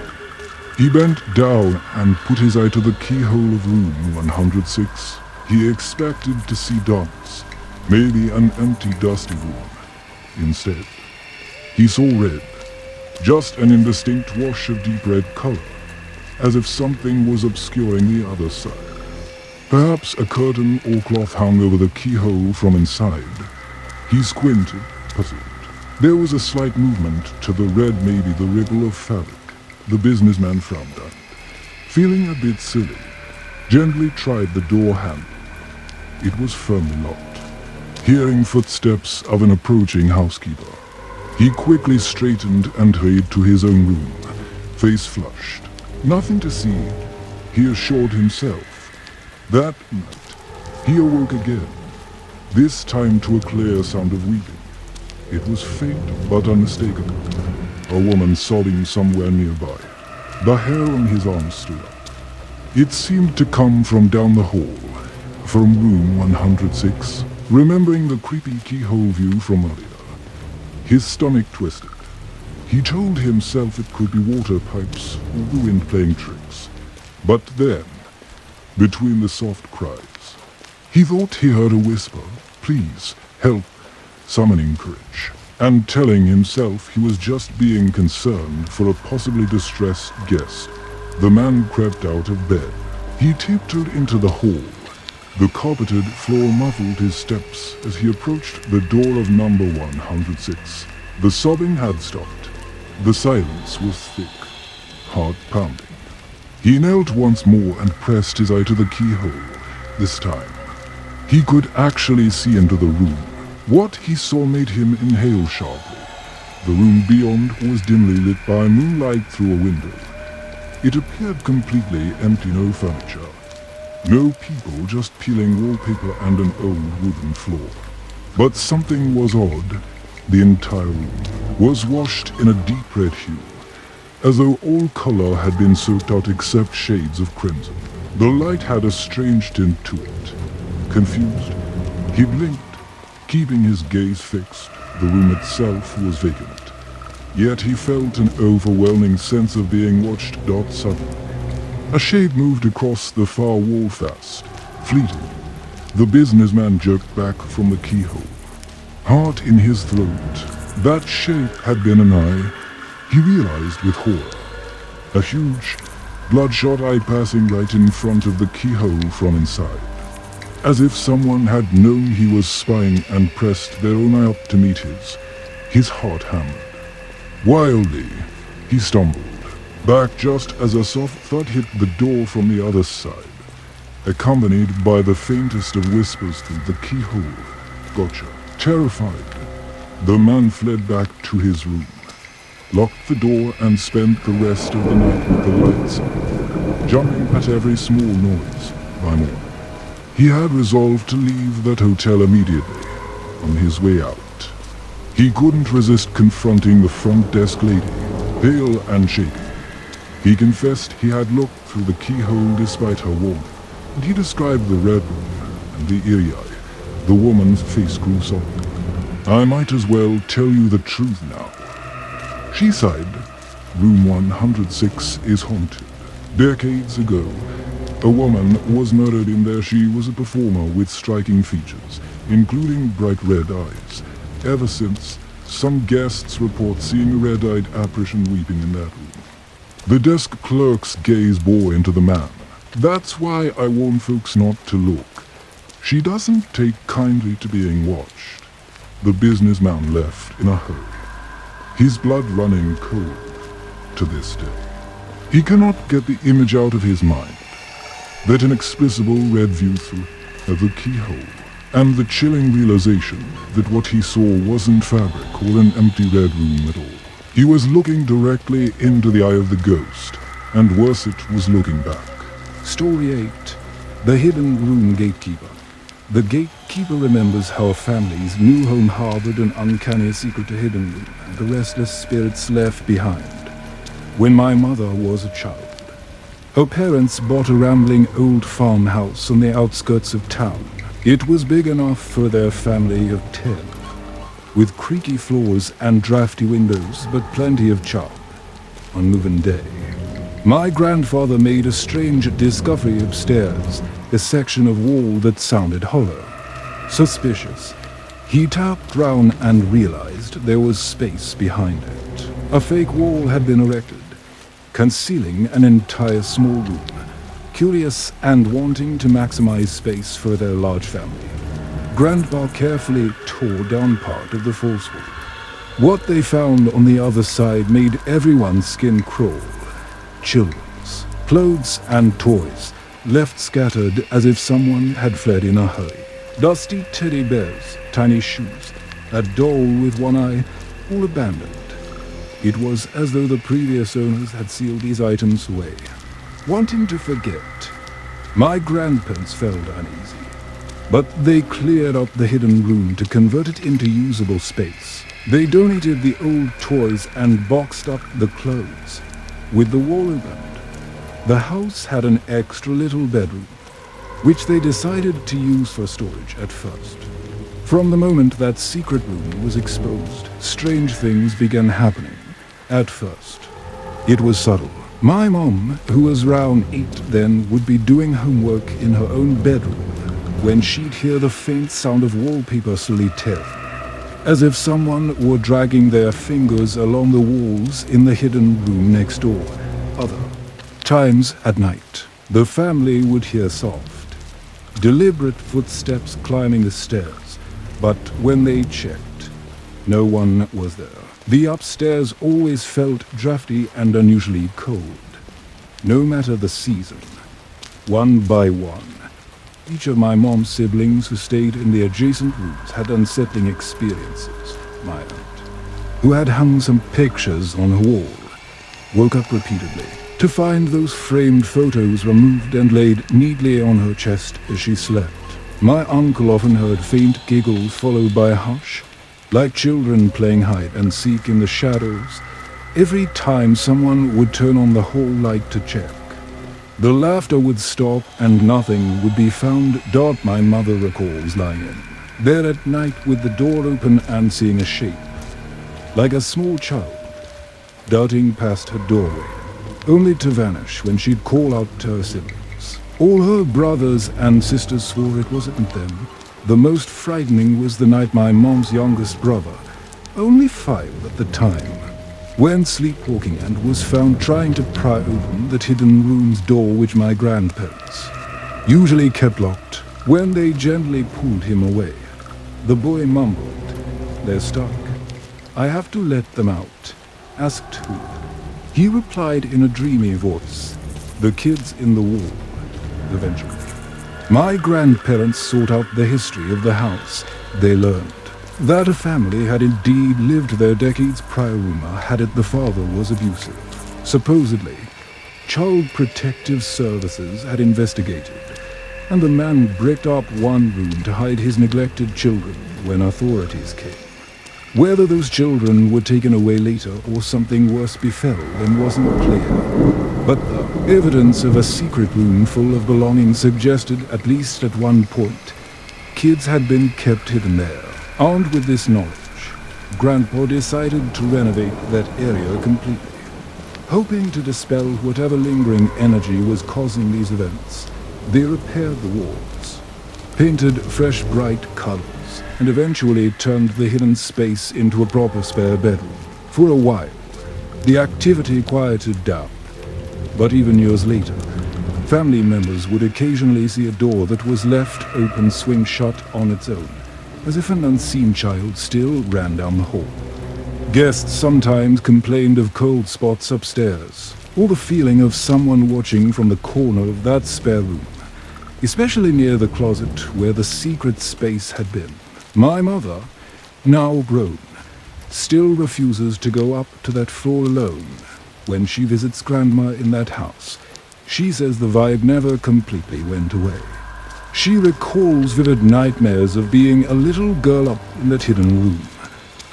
He bent down and put his eye to the keyhole of room 106. He expected to see darkness, maybe an empty, dusty room. Instead, he saw red, just an indistinct wash of deep red color, as if something was obscuring the other side. Perhaps a curtain or cloth hung over the keyhole from inside. He squinted, puzzled. There was a slight movement to the red, maybe the ripple of fabric. The businessman frowned and, feeling a bit silly, gently tried the door handle. It was firmly locked. Hearing footsteps of an approaching housekeeper, he quickly straightened and hurried to his own room, face flushed. Nothing to see, he assured himself. That night, he awoke again, this time to a clear sound of weeping. It was faint but unmistakable, a woman sobbing somewhere nearby. The hair on his arm stood up. It seemed to come from down the hall, from room 106, remembering the creepy keyhole view from earlier. His stomach twisted. He told himself it could be water pipes or the wind playing tricks. But then, between the soft cries, he thought he heard a whisper, "Please, help," summoning courage, and telling himself he was just being concerned for a possibly distressed guest. The man crept out of bed. He tiptoed into the hall. The carpeted floor muffled his steps as he approached the door of number 106. The sobbing had stopped. The silence was thick, heart pounding. He knelt once more and pressed his eye to the keyhole. This time, he could actually see into the room. What he saw made him inhale sharply. The room beyond was dimly lit by moonlight through a window. It appeared completely empty, no furniture. No people, just peeling wallpaper and an old wooden floor. But something was odd. The entire room was washed in a deep red hue, as though all color had been soaked out except shades of crimson. The light had a strange tint to it. Confused, he blinked, keeping his gaze fixed. The room itself was vacant. Yet he felt an overwhelming sense of being watched. Suddenly, a shade moved across the far wall fast, fleeting. The businessman jerked back from the keyhole, heart in his throat. That shape had been an eye, he realized with horror. A huge, bloodshot eye passing right in front of the keyhole from inside. As if someone had known he was spying and pressed their own eye up to meet his heart hammered. Wildly, he stumbled back just as a soft thud hit the door from the other side, accompanied by the faintest of whispers through the keyhole. "Gotcha." Terrified, the man fled back to his room, locked the door and spent the rest of the night with the lights on, jumping at every small noise. By morning, he had resolved to leave that hotel immediately. On his way out, he couldn't resist confronting the front desk lady, pale and shaking. He confessed he had looked through the keyhole despite her warning, and he described the red room and the eerie eye. The woman's face grew soft. "I might as well tell you the truth now," she sighed. Room 106 is haunted. Decades ago, a woman was murdered in there. She was a performer with striking features, including bright red eyes. Ever since, some guests report seeing a red-eyed apparition weeping in that room. The desk clerk's gaze bore into the man. "That's why I warn folks not to look. She doesn't take kindly to being watched." The businessman left in a hurry, his blood running cold to this day. He cannot get the image out of his mind, that inexplicable red view through the keyhole, and the chilling realization that what he saw wasn't fabric or an empty red room at all. He was looking directly into the eye of the ghost, and worse, it was looking back. Story 8. The Hidden Room Gatekeeper. The gatekeeper remembers how a family's new home harbored an uncanny secret, a hidden room, and the restless spirits left behind. When my mother was a child, her parents bought a rambling old farmhouse on the outskirts of town. It was big enough for their family of 10, with creaky floors and drafty windows, but plenty of charm. On move-in day, my grandfather made a strange discovery upstairs, a section of wall that sounded hollow. Suspicious, he tapped round and realized there was space behind it. A fake wall had been erected, concealing an entire small room. Curious and wanting to maximize space for their large family, Grandpa carefully tore down part of the false wall. What they found on the other side made everyone's skin crawl. children's, clothes and toys, left scattered as if someone had fled in a hurry. Dusty teddy bears, tiny shoes, a doll with one eye, all abandoned. It was as though the previous owners had sealed these items away. Wanting to forget, my grandparents felt uneasy, but they cleared up the hidden room to convert it into usable space. They donated the old toys and boxed up the clothes. With the wall opened, the house had an extra little bedroom, which they decided to use for storage at first. From the moment that secret room was exposed, strange things began happening. At first, it was subtle. My mom, who was around 8 then, would be doing homework in her own bedroom when she'd hear the faint sound of wallpaper slowly tearing, as if someone were dragging their fingers along the walls in the hidden room next door. Other times at night, the family would hear soft, deliberate footsteps climbing the stairs, but when they checked, no one was there. The upstairs always felt drafty and unusually cold, no matter the season. One by one, each of my mom's siblings who stayed in the adjacent rooms had unsettling experiences. My aunt, who had hung some pictures on her wall, woke up repeatedly to find those framed photos removed and laid neatly on her chest as she slept. My uncle often heard faint giggles followed by a hush, like children playing hide and seek in the shadows, every time someone would turn on the hall light to check. The laughter would stop and nothing would be found. My mother recalls lying in there at night with the door open and seeing a shape, like a small child, darting past her doorway, only to vanish when she'd call out to her siblings. All her brothers and sisters swore it wasn't them. The most frightening was the night my mom's youngest brother, only 5 at the time, went sleepwalking and was found trying to pry open that hidden room's door which my grandparents usually kept locked. When they gently pulled him away, the boy mumbled, "They're stuck. I have to let them out." Asked who, he replied in a dreamy voice, "The kids in the wall." Eventually, my grandparents sought out the history of the house. They learned that a family had indeed lived there decades prior. Rumor had it the father was abusive. Supposedly, Child Protective Services had investigated, and the man bricked up one room to hide his neglected children when authorities came. Whether those children were taken away later or something worse befell them wasn't clear, but the evidence of a secret room full of belongings suggested, at least at one point, kids had been kept hidden there. Armed with this knowledge, Grandpa decided to renovate that area completely. Hoping to dispel whatever lingering energy was causing these events, they repaired the walls, painted fresh bright colors, and eventually turned the hidden space into a proper spare bedroom. For a while, the activity quieted down, but even years later, family members would occasionally see a door that was left open swing shut on its own, as if an unseen child still ran down the hall. Guests sometimes complained of cold spots upstairs, or the feeling of someone watching from the corner of that spare room, especially near the closet where the secret space had been. My mother, now grown, still refuses to go up to that floor alone. When she visits Grandma in that house, she says the vibe never completely went away. She recalls vivid nightmares of being a little girl up in that hidden room,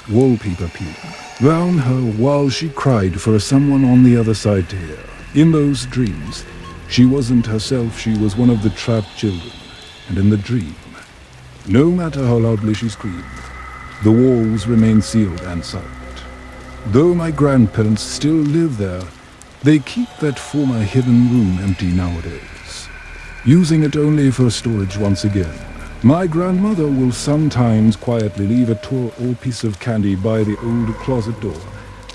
wallpaper peeling round her while she cried for someone on the other side to hear. In those dreams, she wasn't herself, she was one of the trapped children, and in the dream, no matter how loudly she screamed, the walls remained sealed and silent. Though my grandparents still live there, they keep that former hidden room empty nowadays, using it only for storage once again. My grandmother will sometimes quietly leave a toy or piece of candy by the old closet door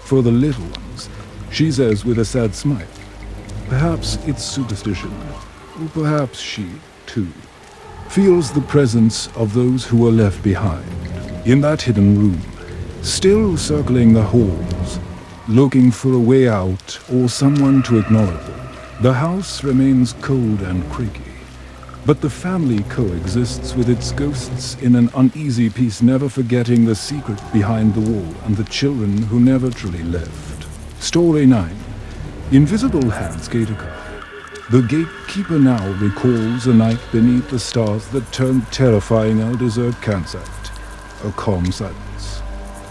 for the little ones, she says with a sad smile. Perhaps it's superstition, or perhaps she, too, feels the presence of those who were left behind. In that hidden room, still circling the halls, looking for a way out or someone to acknowledge them. The house remains cold and creaky, but the family coexists with its ghosts in an uneasy peace, never forgetting the secret behind the wall and the children who never truly left. Story 9. Invisible Hands Gatekeeper. The Gatekeeper now recalls a night beneath the stars that turned terrifying our desert campsite. A calm silence.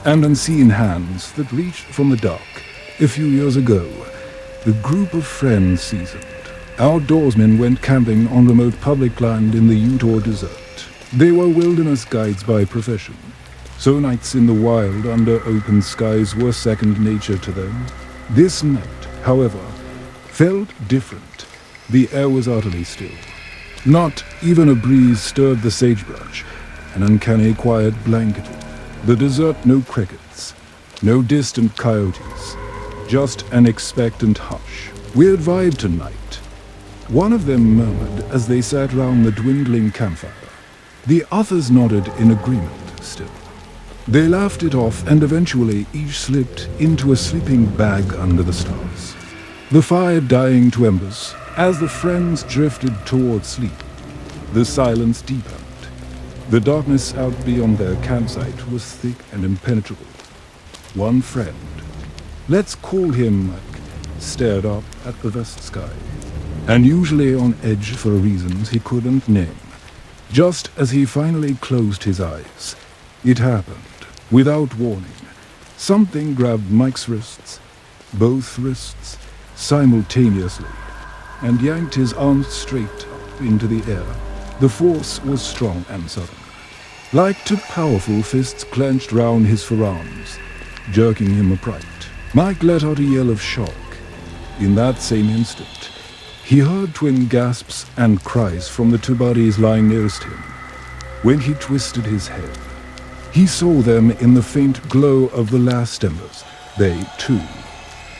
And unseen hands that reached from the dark. A few years ago, the group of friends seasoned. Outdoorsmen went camping on remote public land in the Utah desert. They were wilderness guides by profession, so nights in the wild under open skies were second nature to them. This night, however, felt different. The air was utterly still. Not even a breeze stirred the sagebrush. An uncanny quiet blanketed the desert. No crickets, no distant coyotes, just an expectant hush. Weird vibe tonight, one of them murmured as they sat round the dwindling campfire. The others nodded in agreement still. They laughed it off, and eventually each slipped into a sleeping bag under the stars. The fire dying to embers as the friends drifted towards sleep. The silence deepened. The darkness out beyond their campsite was thick and impenetrable. One friend, let's call him Mike, stared up at the vast sky, and usually on edge for reasons he couldn't name. Just as he finally closed his eyes, it happened. Without warning, something grabbed Mike's wrists, both wrists, simultaneously, and yanked his arms straight up into the air. The force was strong and sudden. Like two powerful fists clenched round his forearms, jerking him upright. Mike let out a yell of shock. In that same instant, he heard twin gasps and cries from the two bodies lying nearest him. When he twisted his head, he saw them in the faint glow of the last embers. They, too,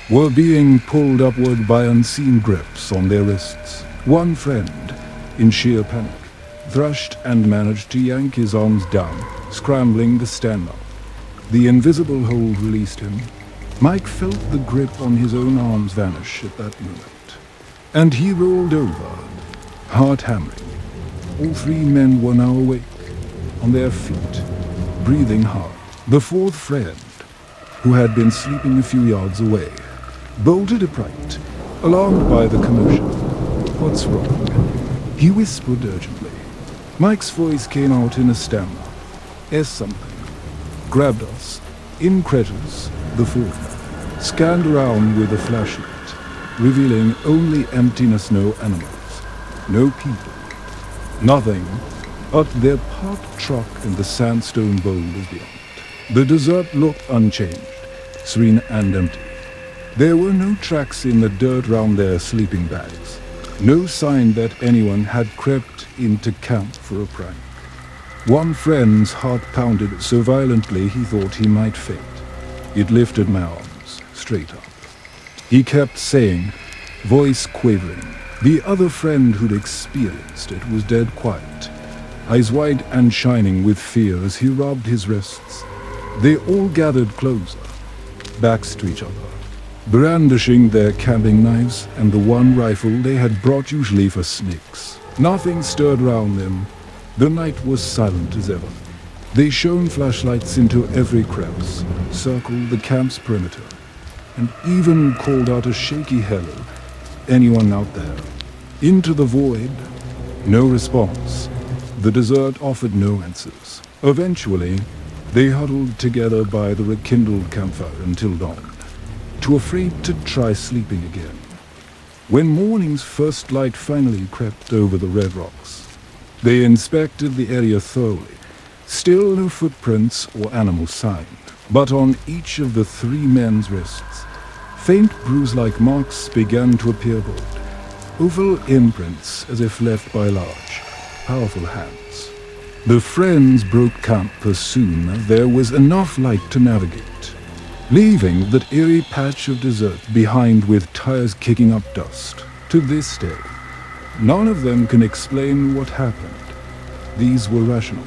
were being pulled upward by unseen grips on their wrists. One friend, in sheer panic, thrashed and managed to yank his arms down, scrambling to stand up. The invisible hold released him. Mike felt the grip on his own arms vanish at that moment, and he rolled over, heart hammering. All three men were now awake, on their feet, breathing hard. The fourth friend, who had been sleeping a few yards away, bolted upright, alarmed by the commotion. "What's wrong?" he whispered urgently. Mike's voice came out in a stammer. "S something. Grabbed us." Incredulous, the fourth man scanned around with a flashlight, revealing only emptiness. No animals, no people, nothing but their parked truck and the sandstone boulders beyond. The desert looked unchanged, serene and empty. There were no tracks in the dirt round their sleeping bags. No sign that anyone had crept into camp for a prank. One friend's heart pounded so violently he thought he might faint. It lifted my arms straight up. He kept saying, voice quavering. The other friend who'd experienced it was dead quiet, eyes wide and shining with fear as he rubbed his wrists. They all gathered closer, backs to each other, brandishing their camping knives and the one rifle they had brought usually for snakes. Nothing stirred around them. The night was silent as ever. They shone flashlights into every crevice, circled the camp's perimeter, and even called out a shaky hello. Anyone out there? Into the void, no response. The desert offered no answers. Eventually, they huddled together by the rekindled campfire until dawn, too afraid to try sleeping again. When morning's first light finally crept over the red rocks, they inspected the area thoroughly. Still no footprints or animal sign, but on each of the three men's wrists, faint bruise-like marks began to appear bold, oval imprints as if left by large, powerful hands. The friends broke camp as soon as there was enough light to navigate, leaving that eerie patch of desert behind with tires kicking up dust. To this day, none of them can explain what happened. These were rational,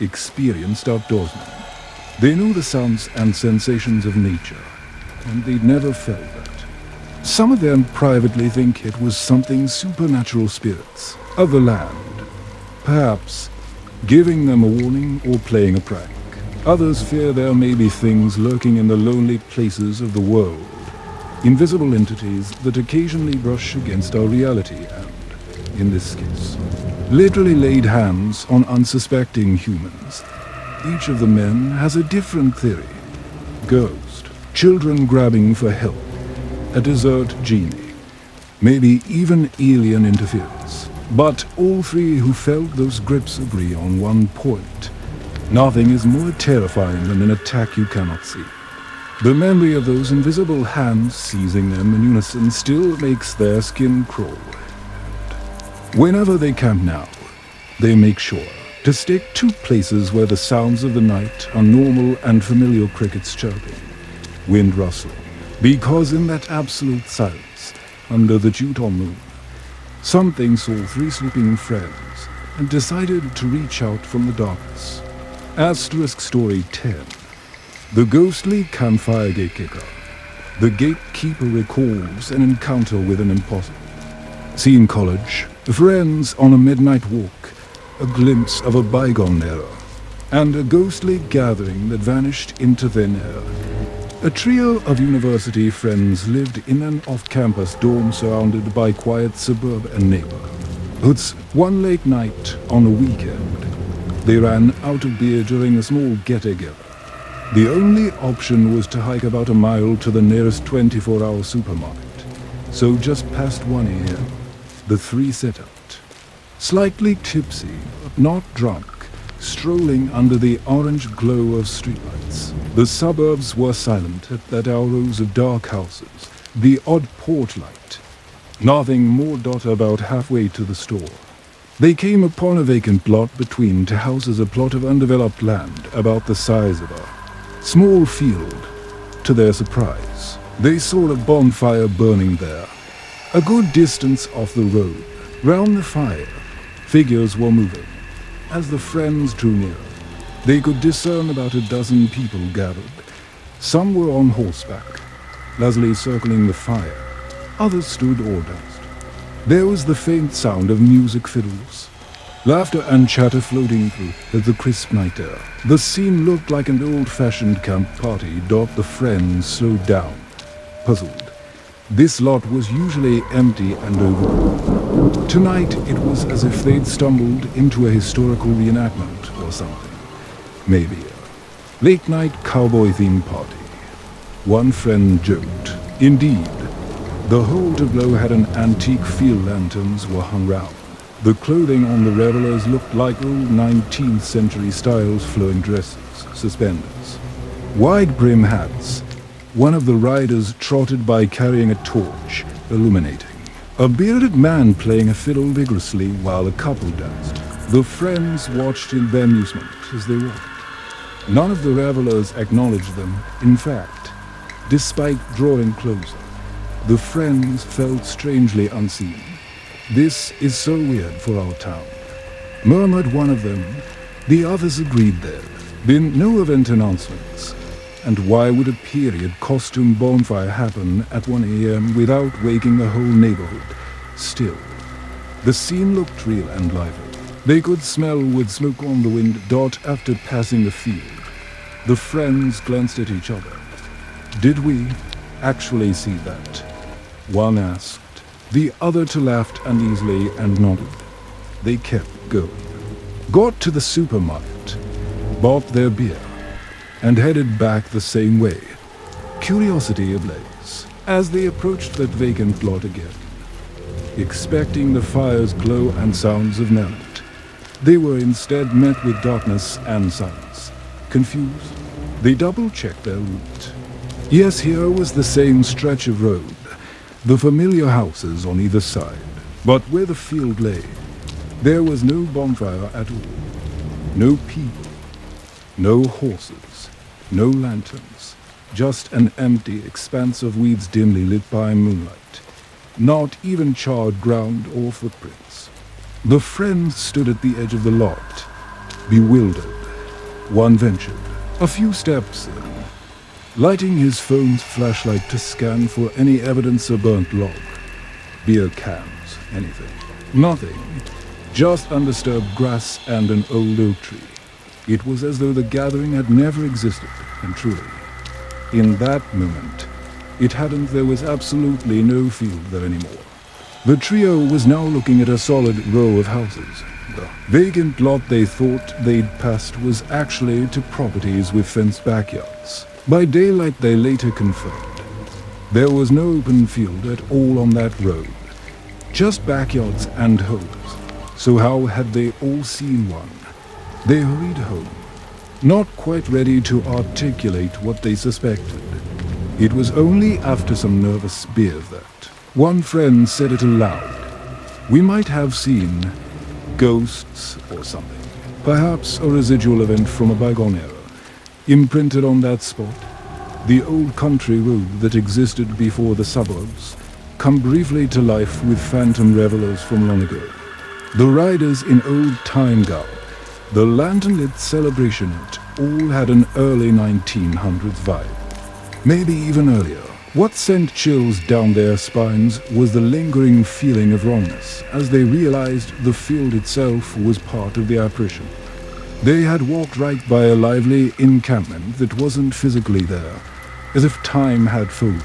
experienced outdoorsmen. They knew the sounds and sensations of nature, and they'd never felt that. Some of them privately think it was something supernatural spirits of the land, perhaps giving them a warning or playing a prank. Others fear there may be things lurking in the lonely places of the world, invisible entities that occasionally brush against our reality and, in this case, literally laid hands on unsuspecting humans. Each of the men has a different theory. Ghost, children grabbing for help, a desert genie, maybe even alien interference. But all three who felt those grips agree on one point. Nothing is more terrifying than an attack you cannot see. The memory of those invisible hands seizing them in unison still makes their skin crawl. Whenever they camp now, they make sure to stick to places where the sounds of the night are normal and familiar: crickets chirping, wind rustling, because in that absolute silence, under the Juton moon, something saw three sleeping friends and decided to reach out from the darkness. Asterisk Story 10. The ghostly campfire gatekeeper. The gatekeeper recalls an encounter with an impossible. Scene college, friends on a midnight walk, a glimpse of a bygone era, and a ghostly gathering that vanished into thin air. A trio of university friends lived in an off-campus dorm surrounded by quiet suburb and neighborhoods. One late night on a weekend, they ran out of beer during a small get-together. The only option was to hike about a mile to the nearest 24-hour supermarket. So just past 1 a.m., the three set out, slightly tipsy, but not drunk, strolling under the orange glow of streetlights. The suburbs were silent at that hour, rows of dark houses, the odd porch light. Nothing more dot about halfway to the store. They came upon a vacant lot between two houses, a plot of undeveloped land about the size of a small field. To their surprise, they saw a bonfire burning there, a good distance off the road. Round the fire, figures were moving. As the friends drew nearer, they could discern about a dozen people gathered. Some were on horseback, lazily circling the fire. Others stood or danced. There was the faint sound of music fiddles, laughter and chatter floating through the crisp night air. The scene looked like an old-fashioned camp party. The friends slowed down, puzzled. This lot was usually empty and overgrown. Tonight it was as if they'd stumbled into a historical reenactment or something. Maybe a late-night cowboy-themed party. One friend joked. Indeed, the whole tableau had an antique field lanterns were hung round. The clothing on the revelers looked like old 19th century styles: flowing dresses, suspenders, wide-brim hats. One of the riders trotted by carrying a torch, illuminating. A bearded man playing a fiddle vigorously while a couple danced. The friends watched in amusement as they walked. None of the revelers acknowledged them. In fact, despite drawing closer, the friends felt strangely unseen. "This is so weird for our town," murmured one of them. The others agreed there had been no event announcements. And why would a period costume bonfire happen at 1 a.m. without waking the whole neighborhood? Still, the scene looked real and lively. They could smell wood smoke on the wind. After passing the field, the friends glanced at each other. "Did we actually see that?" one asked. The other two laughed uneasily and nodded. They kept going. Got to the supermarket, bought their beer, and headed back the same way, curiosity ablaze, as they approached that vacant lot again. Expecting the fire's glow and sounds of merriment, they were instead met with darkness and silence. Confused, they double-checked their route. Yes, here was the same stretch of road, the familiar houses on either side, but where the field lay, there was no bonfire at all, no people, no horses, no lanterns, just an empty expanse of weeds dimly lit by moonlight. Not even charred ground or footprints. The friends stood at the edge of the lot, bewildered. One ventured a few steps in, lighting his phone's flashlight to scan for any evidence of burnt log. Beer cans, anything. Nothing. Just undisturbed grass and an old oak tree. It was as though the gathering had never existed, and truly, in that moment, there was absolutely no field there anymore. The trio was now looking at a solid row of houses. The vacant lot they thought they'd passed was actually to properties with fenced backyards. By daylight, they later confirmed, there was no open field at all on that road, just backyards and homes. So how had they all seen one? They hurried home, not quite ready to articulate what they suspected. It was only after some nervous beer that one friend said it aloud. We might have seen ghosts or something. Perhaps a residual event from a bygone era, imprinted on that spot. The old country road that existed before the suburbs, come briefly to life with phantom revelers from long ago. The riders in old-time garb, the lantern-lit celebration it all had an early 1900s vibe. Maybe even earlier. What sent chills down their spines was the lingering feeling of wrongness, as they realized the field itself was part of the apparition. They had walked right by a lively encampment that wasn't physically there, as if time had folded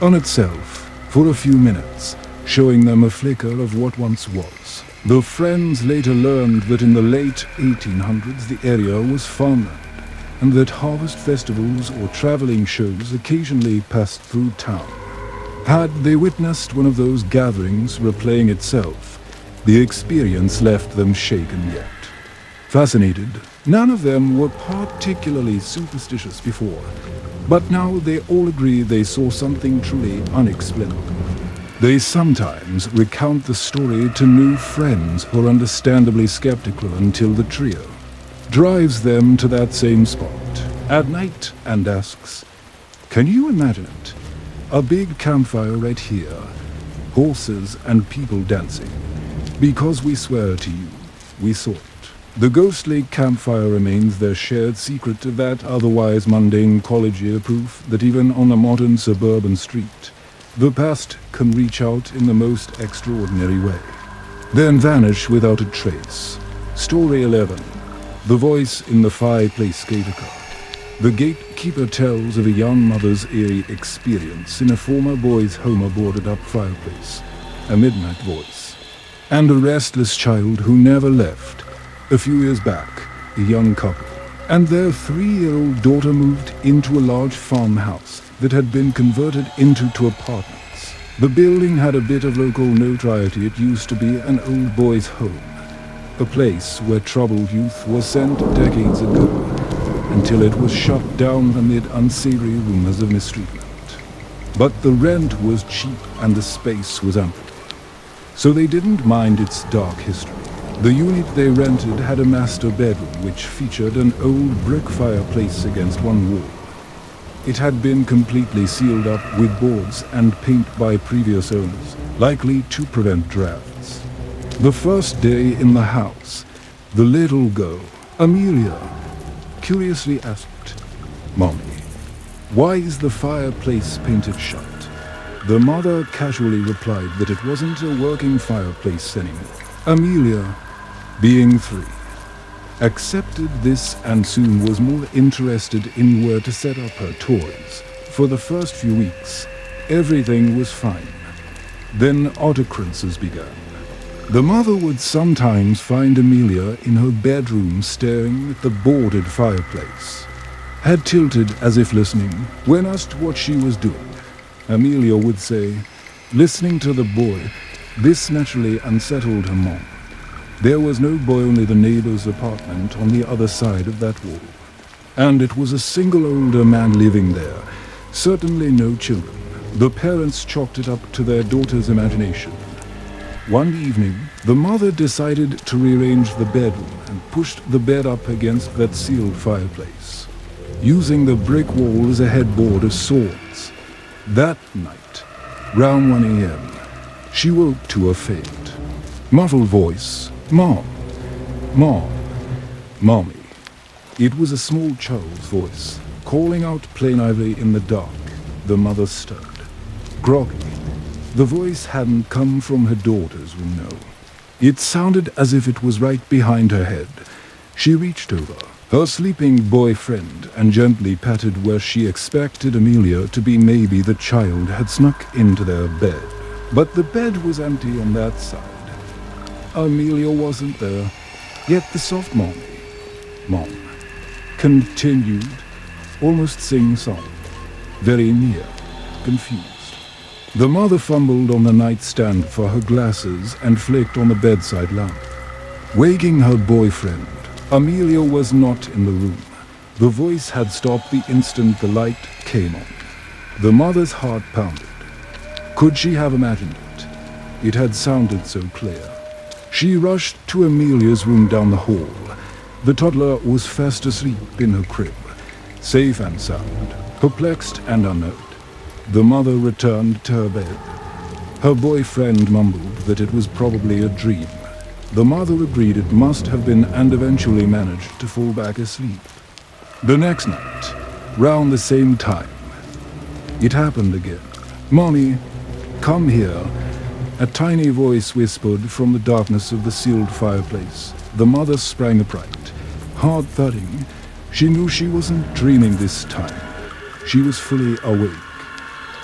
on itself for a few minutes, showing them a flicker of what once was. The friends later learned that in the late 1800s the area was farmland, and that harvest festivals or traveling shows occasionally passed through town. Had they witnessed one of those gatherings replaying itself, the experience left them shaken yet. Fascinated, none of them were particularly superstitious before, but now they all agree they saw something truly unexplainable. They sometimes recount the story to new friends who are understandably skeptical until the trio drives them to that same spot at night and asks, "Can you imagine it? A big campfire right here, horses and people dancing. Because we swear to you, we saw it." The ghostly campfire remains their shared secret of that otherwise mundane college year proof that even on a modern suburban street, the past can reach out in the most extraordinary way, then vanish without a trace. Story 11. The voice in the fireplace gave a card. The Gatekeeper tells of a young mother's eerie experience in a former boys' home, a boarded-up fireplace, a midnight voice, and a restless child who never left. A few years back, a young couple and their 3-year-old daughter moved into a large farmhouse that had been converted into two apartments. The building had a bit of local notoriety. It used to be an old boys' home, a place where troubled youth was sent decades ago, until it was shut down amid unsavory rumors of mistreatment. But the rent was cheap and the space was ample, so they didn't mind its dark history. The unit they rented had a master bedroom which featured an old brick fireplace against one wall. It had been completely sealed up with boards and paint by previous owners, likely to prevent drafts. The first day in the house, the little girl, Amelia, curiously asked, "Mommy, why is the fireplace painted shut?" The mother casually replied that it wasn't a working fireplace anymore. Amelia, being 3, accepted this and soon was more interested in where to set up her toys. For the first few weeks, everything was fine. Then odd occurrences began. The mother would sometimes find Amelia in her bedroom staring at the boarded fireplace. Head tilted as if listening. When asked what she was doing, Amelia would say, listening to the boy. This naturally unsettled her mom. There was no boy, only the neighbor's apartment on the other side of that wall. And it was a single older man living there. Certainly no children. The parents chalked it up to their daughter's imagination. One evening, the mother decided to rearrange the bedroom and pushed the bed up against that sealed fireplace, using the brick wall as a headboard of sorts. That night, round 1 a.m., she woke to a faint, muffled voice. "Mom, Mom, Mommy." It was a small child's voice, calling out plaintively in the dark. The mother stirred. Groggy. The voice hadn't come from her daughter's room, no. It sounded as if it was right behind her head. She reached over her sleeping boyfriend and gently patted where she expected Amelia to be. Maybe the child had snuck into their bed. But the bed was empty on that side. Amelia wasn't there, yet the soft Mom continued, almost sing-song, very near, confused. The mother fumbled on the nightstand for her glasses and flicked on the bedside lamp. Waking her boyfriend, Amelia was not in the room. The voice had stopped the instant the light came on. The mother's heart pounded. Could she have imagined it? It had sounded so clear. She rushed to Amelia's room down the hall. The toddler was fast asleep in her crib, safe and sound, perplexed and unnerved. The mother returned to her bed. Her boyfriend mumbled that it was probably a dream. The mother agreed it must have been and eventually managed to fall back asleep. The next night, round the same time, it happened again. "Mommy, come here," a tiny voice whispered from the darkness of the sealed fireplace. The mother sprang upright, heart thudding. She knew she wasn't dreaming this time. She was fully awake.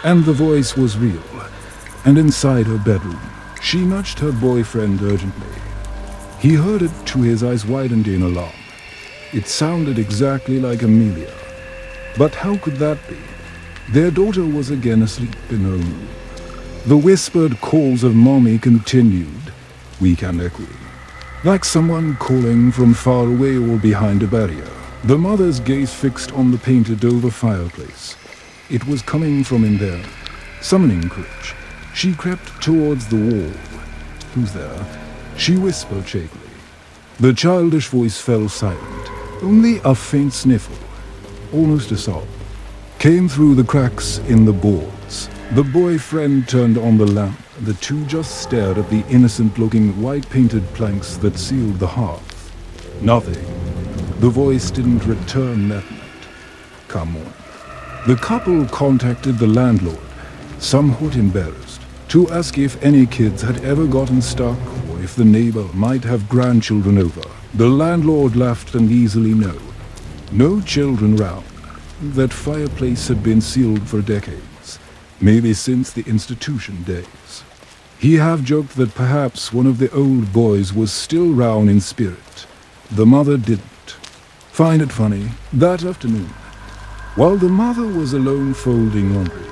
And the voice was real, and inside her bedroom. She nudged her boyfriend urgently. He heard it too, his eyes widened in alarm. It sounded exactly like Amelia. But how could that be? Their daughter was again asleep in her room. The whispered calls of Mommy continued, weak and echoing, like someone calling from far away or behind a barrier. The mother's gaze fixed on the painted-over fireplace. It was coming from in there, summoning courage. She crept towards the wall. "Who's there?" she whispered shakily. The childish voice fell silent. Only a faint sniffle, almost a sob, came through the cracks in the boards. The boyfriend turned on the lamp. The two just stared at the innocent-looking white-painted planks that sealed the hearth. Nothing. The voice didn't return that night. Come on. The couple contacted the landlord, somewhat embarrassed, to ask if any kids had ever gotten stuck or if the neighbor might have grandchildren over. The landlord laughed and easily no. No children round. That fireplace had been sealed for decades, maybe since the institution days. He half-joked that perhaps one of the old boys was still round in spirit. The mother didn't find it funny. That afternoon, while the mother was alone folding laundry,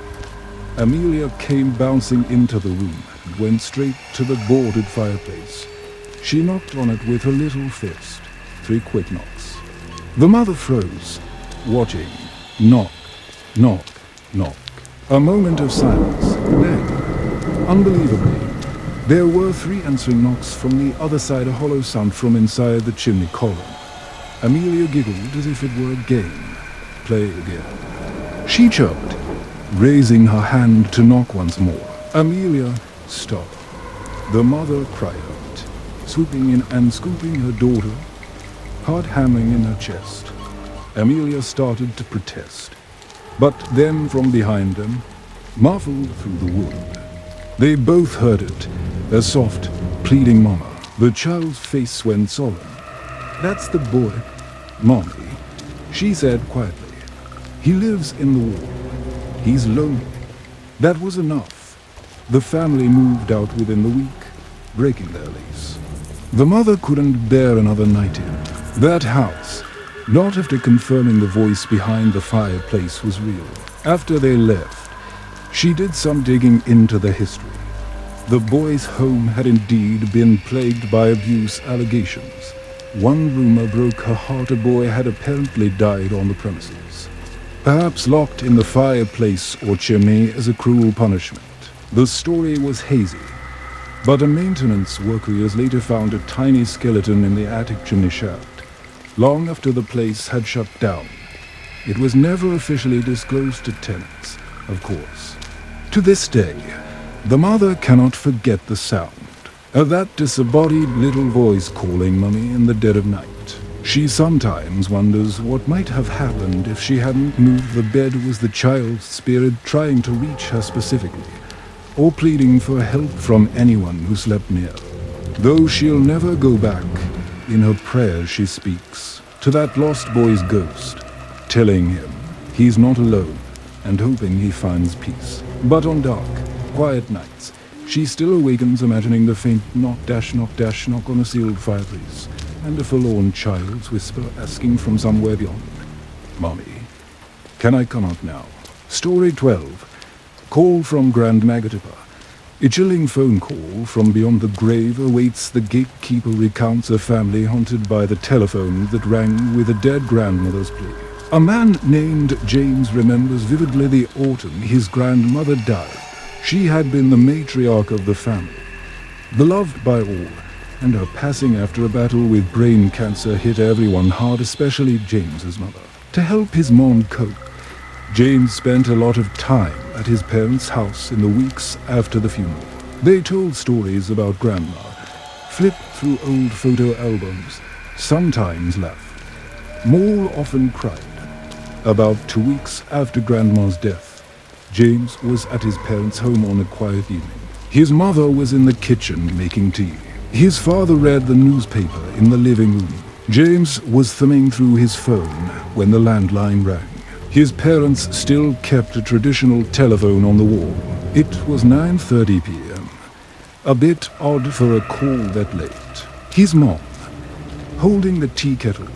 Amelia came bouncing into the room and went straight to the boarded fireplace. She knocked on it with her little fist. 3 quick knocks. The mother froze, watching. Knock, knock, knock. A moment of silence. Then, unbelievably, there were 3 answering knocks from the other side, a hollow sound from inside the chimney column. Amelia giggled as if it were a game. Play again. She chirped, raising her hand to knock once more. Amelia stopped. The mother cried out, swooping in and scooping her daughter, heart hammering in her chest. Amelia started to protest, but then from behind them, muffled through the wood, they both heard it, a soft, pleading murmur. The child's face went solemn. "That's the boy, Mommy," she said quietly. "He lives in the wall. He's lonely." That was enough. The family moved out within the week, breaking their lease. The mother couldn't bear another night in that house, not after confirming the voice behind the fireplace was real. After they left, she did some digging into the history. The boy's home had indeed been plagued by abuse allegations. One rumor broke her heart. A boy had apparently died on the premises, perhaps locked in the fireplace or chimney as a cruel punishment. The story was hazy, but a maintenance worker years later found a tiny skeleton in the attic chimney shaft, long after the place had shut down. It was never officially disclosed to tenants, of course. To this day, the mother cannot forget the sound of that disembodied little voice calling Mommy in the dead of night. She She sometimes wonders what might have happened if she hadn't moved the bed. Was the child's spirit trying to reach her specifically, or pleading for help from anyone who slept near? Though she'll never go back, in her prayers she speaks to that lost boy's ghost, telling him he's not alone and hoping he finds peace. But on dark, quiet nights, she still awakens imagining the faint knock on a sealed fireplace, and a forlorn child's whisper asking from somewhere beyond, "Mommy, can I come out now?" Story 12. Call from Grand Gatekeeper. A chilling phone call from beyond the grave awaits the Gatekeeper. Recounts a family haunted by the telephone that rang with a dead grandmother's plea. A man named James remembers vividly the autumn his grandmother died. She had been the matriarch of the family, beloved by all, and her passing after a battle with brain cancer hit everyone hard, especially James's mother. To help his mom cope, James spent a lot of time at his parents' house in the weeks after the funeral. They told stories about Grandma, flipped through old photo albums, sometimes laughed, more often cried. About 2 weeks after Grandma's death, James was at his parents' home on a quiet evening. His mother was in the kitchen making tea. His father read the newspaper in the living room. James was thumbing through his phone when the landline rang. His parents still kept a traditional telephone on the wall. It was 9:30 p.m. A bit odd for a call that late. His mom, holding the tea kettle,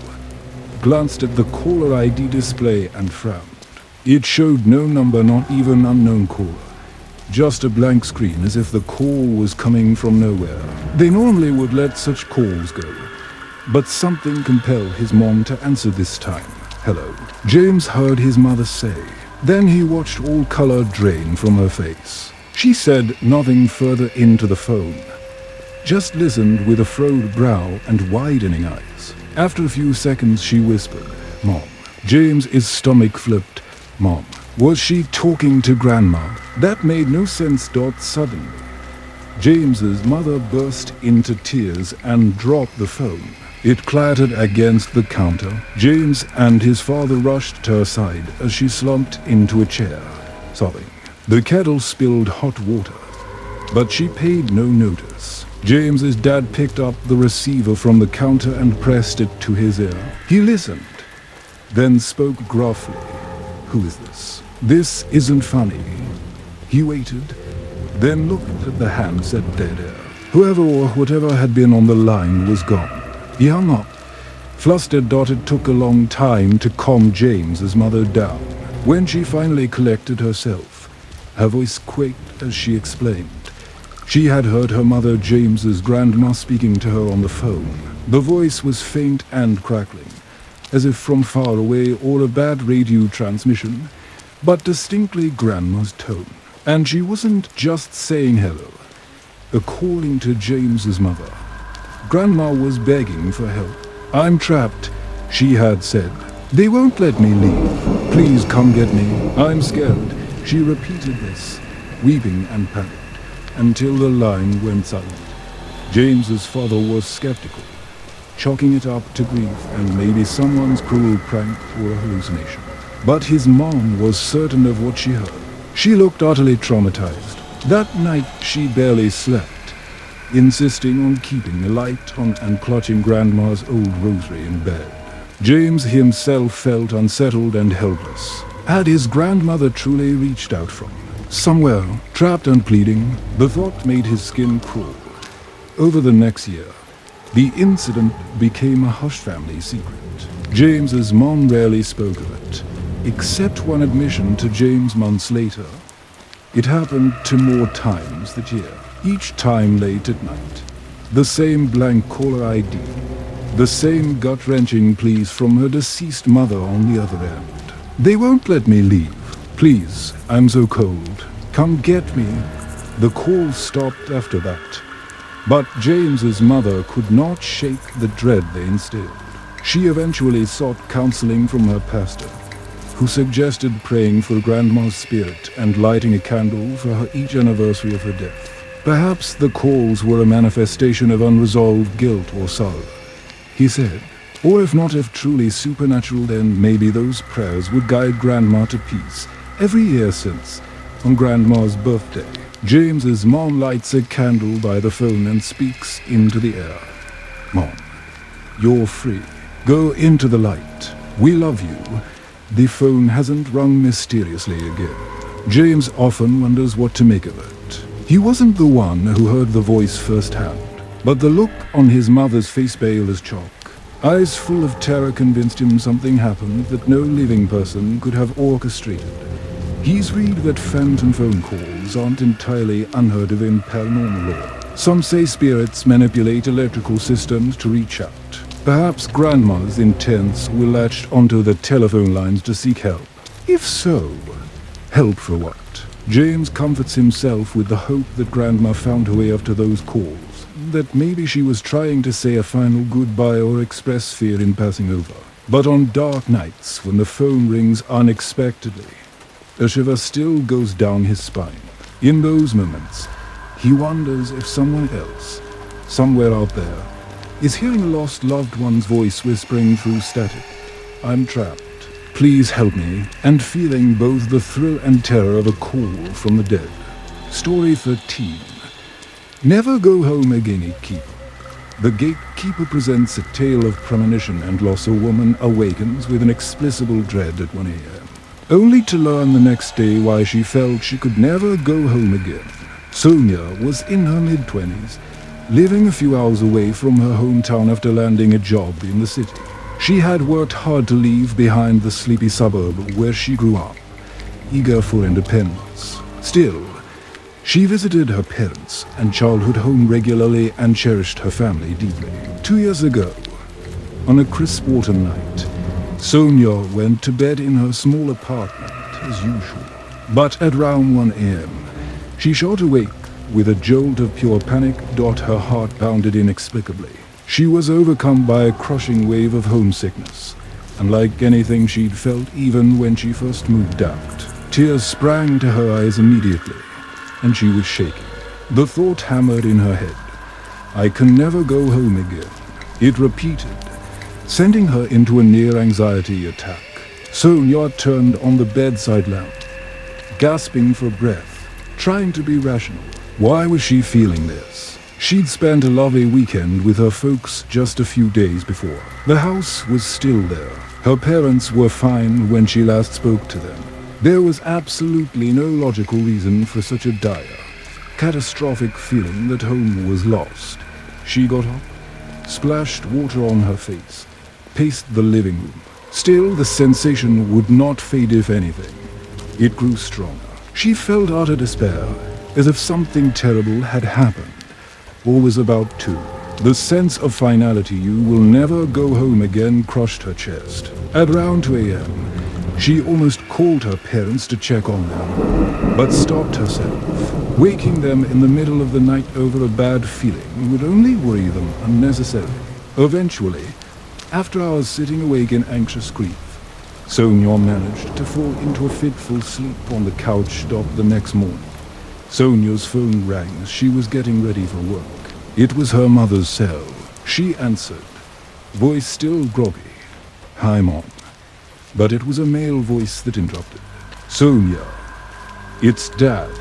glanced at the caller ID display and frowned. It showed no number, not even unknown caller. Just a blank screen, as if the call was coming from nowhere. They normally would let such calls go, but something compelled his mom to answer this time. "Hello," James heard his mother say. Then he watched all color drain from her face. She said nothing further into the phone, just listened with a furrowed brow and widening eyes. After a few seconds she whispered, "Mom." James's stomach flipped. Mom. Was she talking to Grandma? That made no sense. Suddenly, James's mother burst into tears and dropped the phone. It clattered against the counter. James and his father rushed to her side as she slumped into a chair, sobbing. The kettle spilled hot water, but she paid no notice. James's dad picked up the receiver from the counter and pressed it to his ear. He listened, then spoke gruffly. "Who is this? This isn't funny." He waited, then looked at the hands at dead air. Whoever or whatever had been on the line was gone. He hung up. Flustered, it took a long time to calm James's mother down. When she finally collected herself, her voice quaked as she explained. She had heard her mother, James's grandma, speaking to her on the phone. The voice was faint and crackling, as if from far away or a bad radio transmission, but distinctly Grandma's tone. And she wasn't just saying hello. According to James's mother, Grandma was begging for help. "I'm trapped," she had said. "They won't let me leave. Please come get me. I'm scared." She repeated this, weeping and panicked, until the line went silent. James's father was skeptical, chalking it up to grief and maybe someone's cruel prank or a hallucination. But his mom was certain of what she heard. She looked utterly traumatized. That night she barely slept, insisting on keeping a light on and clutching Grandma's old rosary in bed. James himself felt unsettled and helpless. Had his grandmother truly reached out from somewhere, trapped and pleading? The thought made his skin crawl. Over the next year, the incident became a hush family secret. James's mom rarely spoke of it, except one admission to James months later. It happened 2 more times that year, each time late at night. The same blank caller ID, the same gut-wrenching pleas from her deceased mother on the other end. "They won't let me leave. Please, I'm so cold. Come get me." The call stopped after that. But James's mother could not shake the dread they instilled. She eventually sought counseling from her pastor, who suggested praying for Grandma's spirit and lighting a candle for her each anniversary of her death. Perhaps the calls were a manifestation of unresolved guilt or sorrow. He said, Or if truly supernatural, then maybe those prayers would guide Grandma to peace. Every year since, on Grandma's birthday, James's mom lights a candle by the phone and speaks into the air. Mom, you're free. Go into the light. We love you. The phone hasn't rung mysteriously again. James often wonders what to make of it. He wasn't the one who heard the voice firsthand, but the look on his mother's face pale as chalk, eyes full of terror, convinced him something happened that no living person could have orchestrated. He's read that phantom phone calls aren't entirely unheard of in paranormal lore. Some say spirits manipulate electrical systems to reach out. Perhaps Grandma's intents were latched onto the telephone lines to seek help. If so, help for what? James comforts himself with the hope that Grandma found her way after those calls, that maybe she was trying to say a final goodbye or express fear in passing over. But on dark nights, when the phone rings unexpectedly, a shiver still goes down his spine. In those moments, he wonders if someone else, somewhere out there, is hearing a lost loved one's voice whispering through static. I'm trapped. Please help me, and feeling both the thrill and terror of a call from the dead. Story 13. Never Go Home Again, Gatekeeper. The Gatekeeper presents a tale of premonition and loss. A woman awakens with an inexplicable dread at 1 a.m., only to learn the next day why she felt she could never go home again. Sonia was in her mid-20s, living a few hours away from her hometown after landing a job in the city. She had worked hard to leave behind the sleepy suburb where she grew up, eager for independence. Still, she visited her parents' and childhood home regularly and cherished her family deeply. 2 years ago, on a crisp autumn night, Sonia went to bed in her small apartment as usual. But at around 1 a.m., she shot awake with a jolt of pure panic. Her heart pounded inexplicably. She was overcome by a crushing wave of homesickness, unlike anything she'd felt even when she first moved out. Tears sprang to her eyes immediately, and she was shaking. The thought hammered in her head. I can never go home again. It repeated, sending her into a near anxiety attack. Sonia turned on the bedside lamp, gasping for breath, trying to be rational. Why was she feeling this? She'd spent a lovely weekend with her folks just a few days before. The house was still there. Her parents were fine when she last spoke to them. There was absolutely no logical reason for such a dire, catastrophic feeling that home was lost. She got up, splashed water on her face, paced the living room. Still, the sensation would not fade. If anything, it grew stronger. She felt utter despair, as if something terrible had happened, or was about to. The sense of finality, you will never go home again, crushed her chest. At around 2 a.m., she almost called her parents to check on them, but stopped herself. Waking them in the middle of the night over a bad feeling would only worry them unnecessarily. Eventually, after hours sitting awake in anxious grief, Sonia managed to fall into a fitful sleep on the couch. The next morning, Sonia's phone rang as she was getting ready for work. It was her mother's cell. She answered, voice still groggy. Hi, Mom. But it was a male voice that interrupted. Sonia, it's Dad.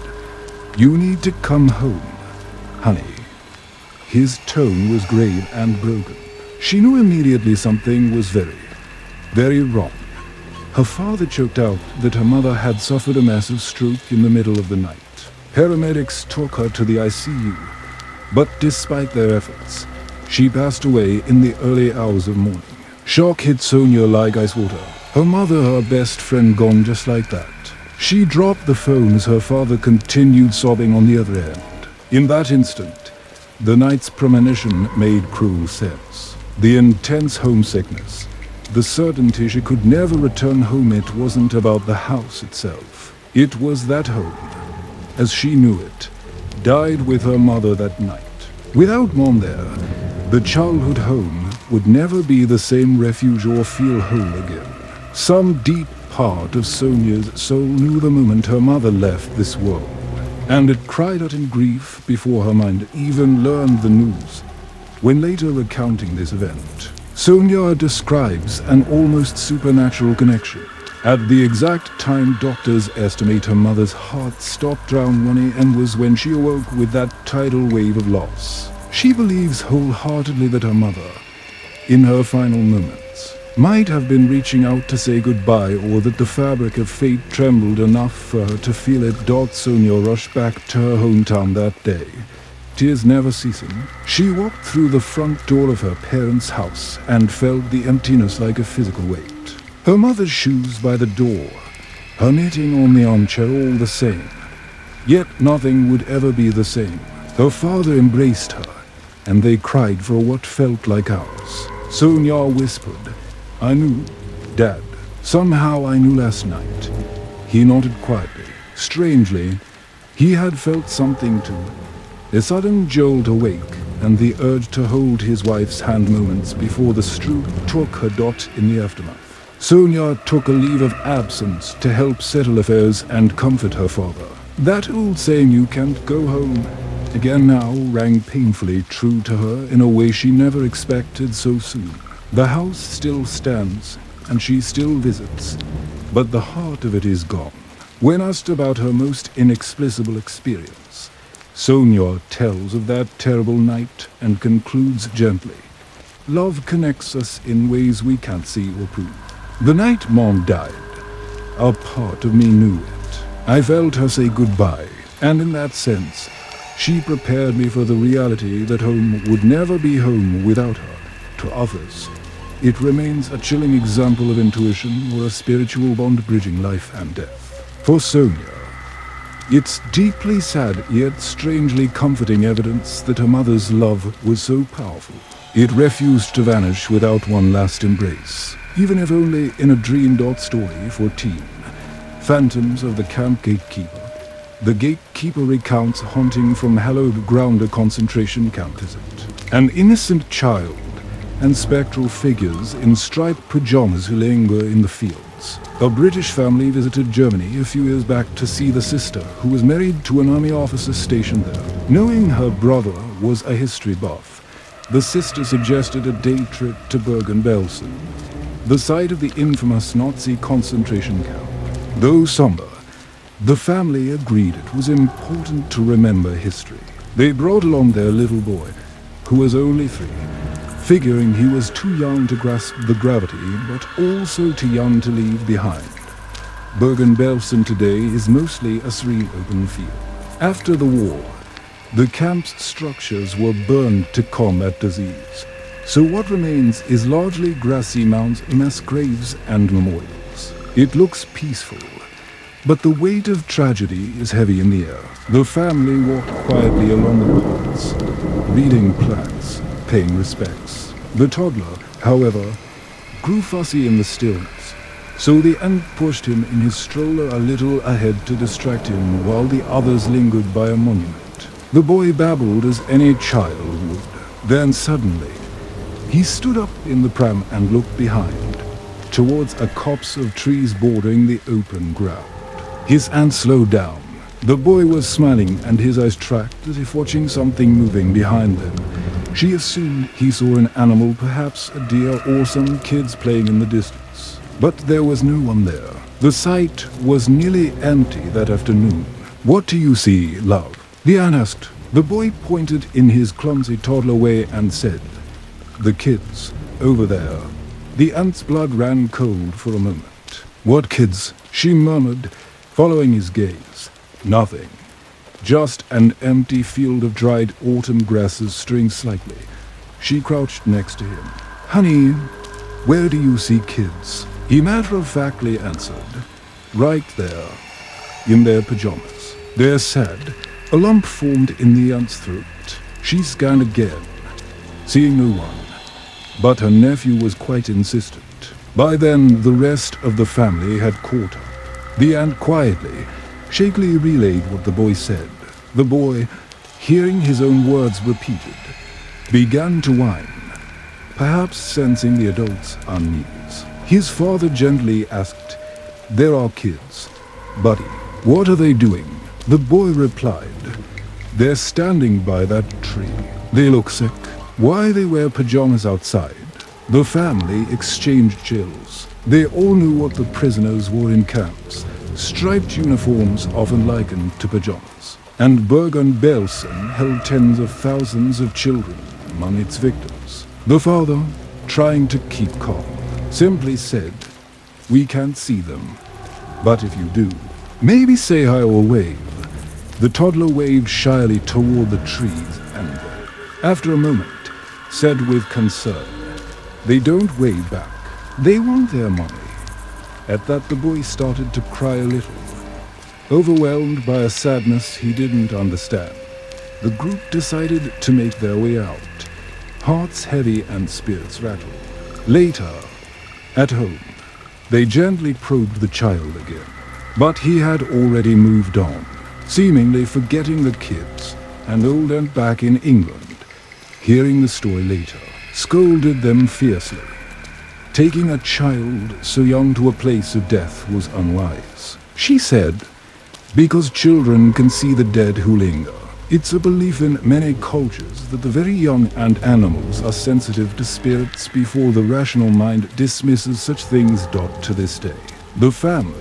You need to come home, honey. His tone was grave and broken. She knew immediately something was very, very wrong. Her father choked out that her mother had suffered a massive stroke in the middle of the night. Paramedics took her to the ICU, but despite their efforts, she passed away in the early hours of morning. Shock hit Sonia like ice water. Her mother, her best friend, gone just like that. She dropped the phone as her father continued sobbing on the other end. In that instant, the night's premonition made cruel sense. The intense homesickness, the certainty she could never return home. It wasn't about the house itself. It was that home, as she knew it, died with her mother that night. Without Mom there, the childhood home would never be the same refuge or feel whole again. Some deep part of Sonia's soul knew the moment her mother left this world, and it cried out in grief before her mind even learned the news. When later recounting this event, Sonia describes an almost supernatural connection. At the exact time doctors estimate her mother's heart stopped around 1 a.m. was when she awoke with that tidal wave of loss. She believes wholeheartedly that her mother, in her final moments, might have been reaching out to say goodbye, or that the fabric of fate trembled enough for her to feel it. Sonia rushed back to her hometown that day. Tears never ceasing, she walked through the front door of her parents' house and felt the emptiness like a physical weight. Her mother's shoes by the door, her knitting on the armchair, all the same. Yet nothing would ever be the same. Her father embraced her, and they cried for what felt like hours. Sonia whispered, "I knew, Dad. Somehow I knew last night." He nodded quietly. Strangely, he had felt something too. A sudden jolt awake, and the urge to hold his wife's hand moments before the stroke took her. In the aftermath, Sonia took a leave of absence to help settle affairs and comfort her father. That old saying, "You can't go home again now," rang painfully true to her in a way she never expected so soon. The house still stands, and she still visits, but the heart of it is gone. When asked about her most inexplicable experience, Sonia tells of that terrible night and concludes gently, "Love connects us in ways we can't see or prove. The night Mom died, a part of me knew it. I felt her say goodbye, and in that sense, she prepared me for the reality that home would never be home without her. To others, it remains a chilling example of intuition or a spiritual bond bridging life and death. For Sonia, it's deeply sad yet strangely comforting evidence that her mother's love was so powerful. It refused to vanish without one last embrace, even if only in a dream. Story 14. Phantoms of the Camp Gatekeeper. The Gatekeeper recounts haunting from hallowed ground a concentration camp visit. An innocent child and spectral figures in striped pajamas who linger in the fields. A British family visited Germany a few years back to see the sister, who was married to an army officer stationed there. Knowing her brother was a history buff, the sister suggested a day trip to Bergen-Belsen, the site of the infamous Nazi concentration camp. Though somber, the family agreed it was important to remember history. They brought along their little boy, who was only 3, figuring he was too young to grasp the gravity, but also too young to leave behind. Bergen-Belsen today is mostly a serene open field. After the war, the camp's structures were burned to combat disease, so what remains is largely grassy mounds, mass graves, and memorials. It looks peaceful, but the weight of tragedy is heavy in the air. The family walked quietly along the paths, reading plaques, paying respects. The toddler, however, grew fussy in the stillness, so the aunt pushed him in his stroller a little ahead to distract him while the others lingered by a monument. The boy babbled as any child would. Then suddenly, he stood up in the pram and looked behind, towards a copse of trees bordering the open ground. His aunt slowed down. The boy was smiling and his eyes tracked as if watching something moving behind them. She assumed he saw an animal, perhaps a deer or some kids playing in the distance. But there was no one there. The site was nearly empty that afternoon. "What do you see, love?" the aunt asked. The boy pointed in his clumsy toddler way and said, "The kids, over there." The aunt's blood ran cold for a moment. "What kids?" she murmured, following his gaze. "Nothing. Just an empty field of dried autumn grasses stirring slightly." She crouched next to him. "Honey, where do you see kids?" He matter-of-factly answered, "Right there, in their pajamas." They're sad. A lump formed in the aunt's throat. She scanned again, seeing no one, but her nephew was quite insistent. By then, the rest of the family had caught up. The aunt quietly, shakily relayed what the boy said. The boy, hearing his own words repeated, began to whine, perhaps sensing the adult's unease. His father gently asked, "There are kids. Buddy, what are they doing?" The boy replied, "They're standing by that tree. They look sick. Why they wear pajamas outside? The family exchanged chills. They all knew what the prisoners wore in camps, striped uniforms often likened to pajamas. And Bergen-Belsen held tens of thousands of children among its victims. The father, trying to keep calm, simply said, "We can't see them. But if you do, maybe say hi or wave." The toddler waved shyly toward the trees and, after a moment, said with concern, "They don't wave back. They want their money." At that, the boy started to cry a little, overwhelmed by a sadness he didn't understand. The group decided to make their way out, hearts heavy and spirits rattled. Later, at home, they gently probed the child again, but he had already moved on, seemingly forgetting the kids, and old and back in England, hearing the story later, scolded them fiercely. Taking a child so young to a place of death was unwise. She said, because children can see the dead who linger. It's a belief in many cultures that the very young and animals are sensitive to spirits before the rational mind dismisses such things. To this day, the family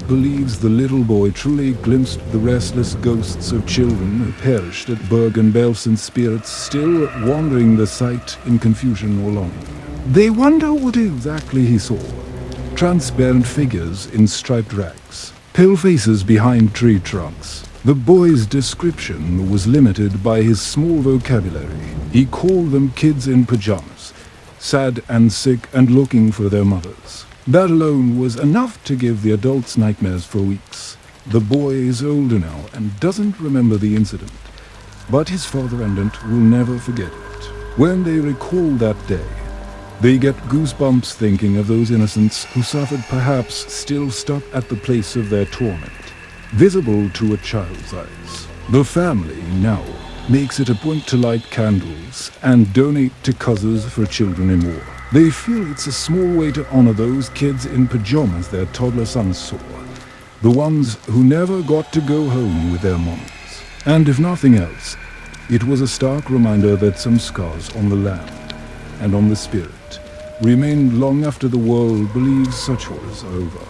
believes the little boy truly glimpsed the restless ghosts of children who perished at Bergen-Belsen, spirits still wandering the site in confusion or longing. They wonder what exactly he saw. Transparent figures in striped rags, pale faces behind tree trunks. The boy's description was limited by his small vocabulary. He called them kids in pajamas, sad and sick and looking for their mothers. That alone was enough to give the adults nightmares for weeks. The boy is older now and doesn't remember the incident, but his father and aunt will never forget it. When they recall that day, they get goosebumps thinking of those innocents who suffered, perhaps still stuck at the place of their torment, visible to a child's eyes. The family now makes it a point to light candles and donate to causes for children in war. They feel it's a small way to honor those kids in pajamas their toddler sons saw, the ones who never got to go home with their moms. And if nothing else, it was a stark reminder that some scars on the land and on the spirit remain long after the world believes such horrors are over.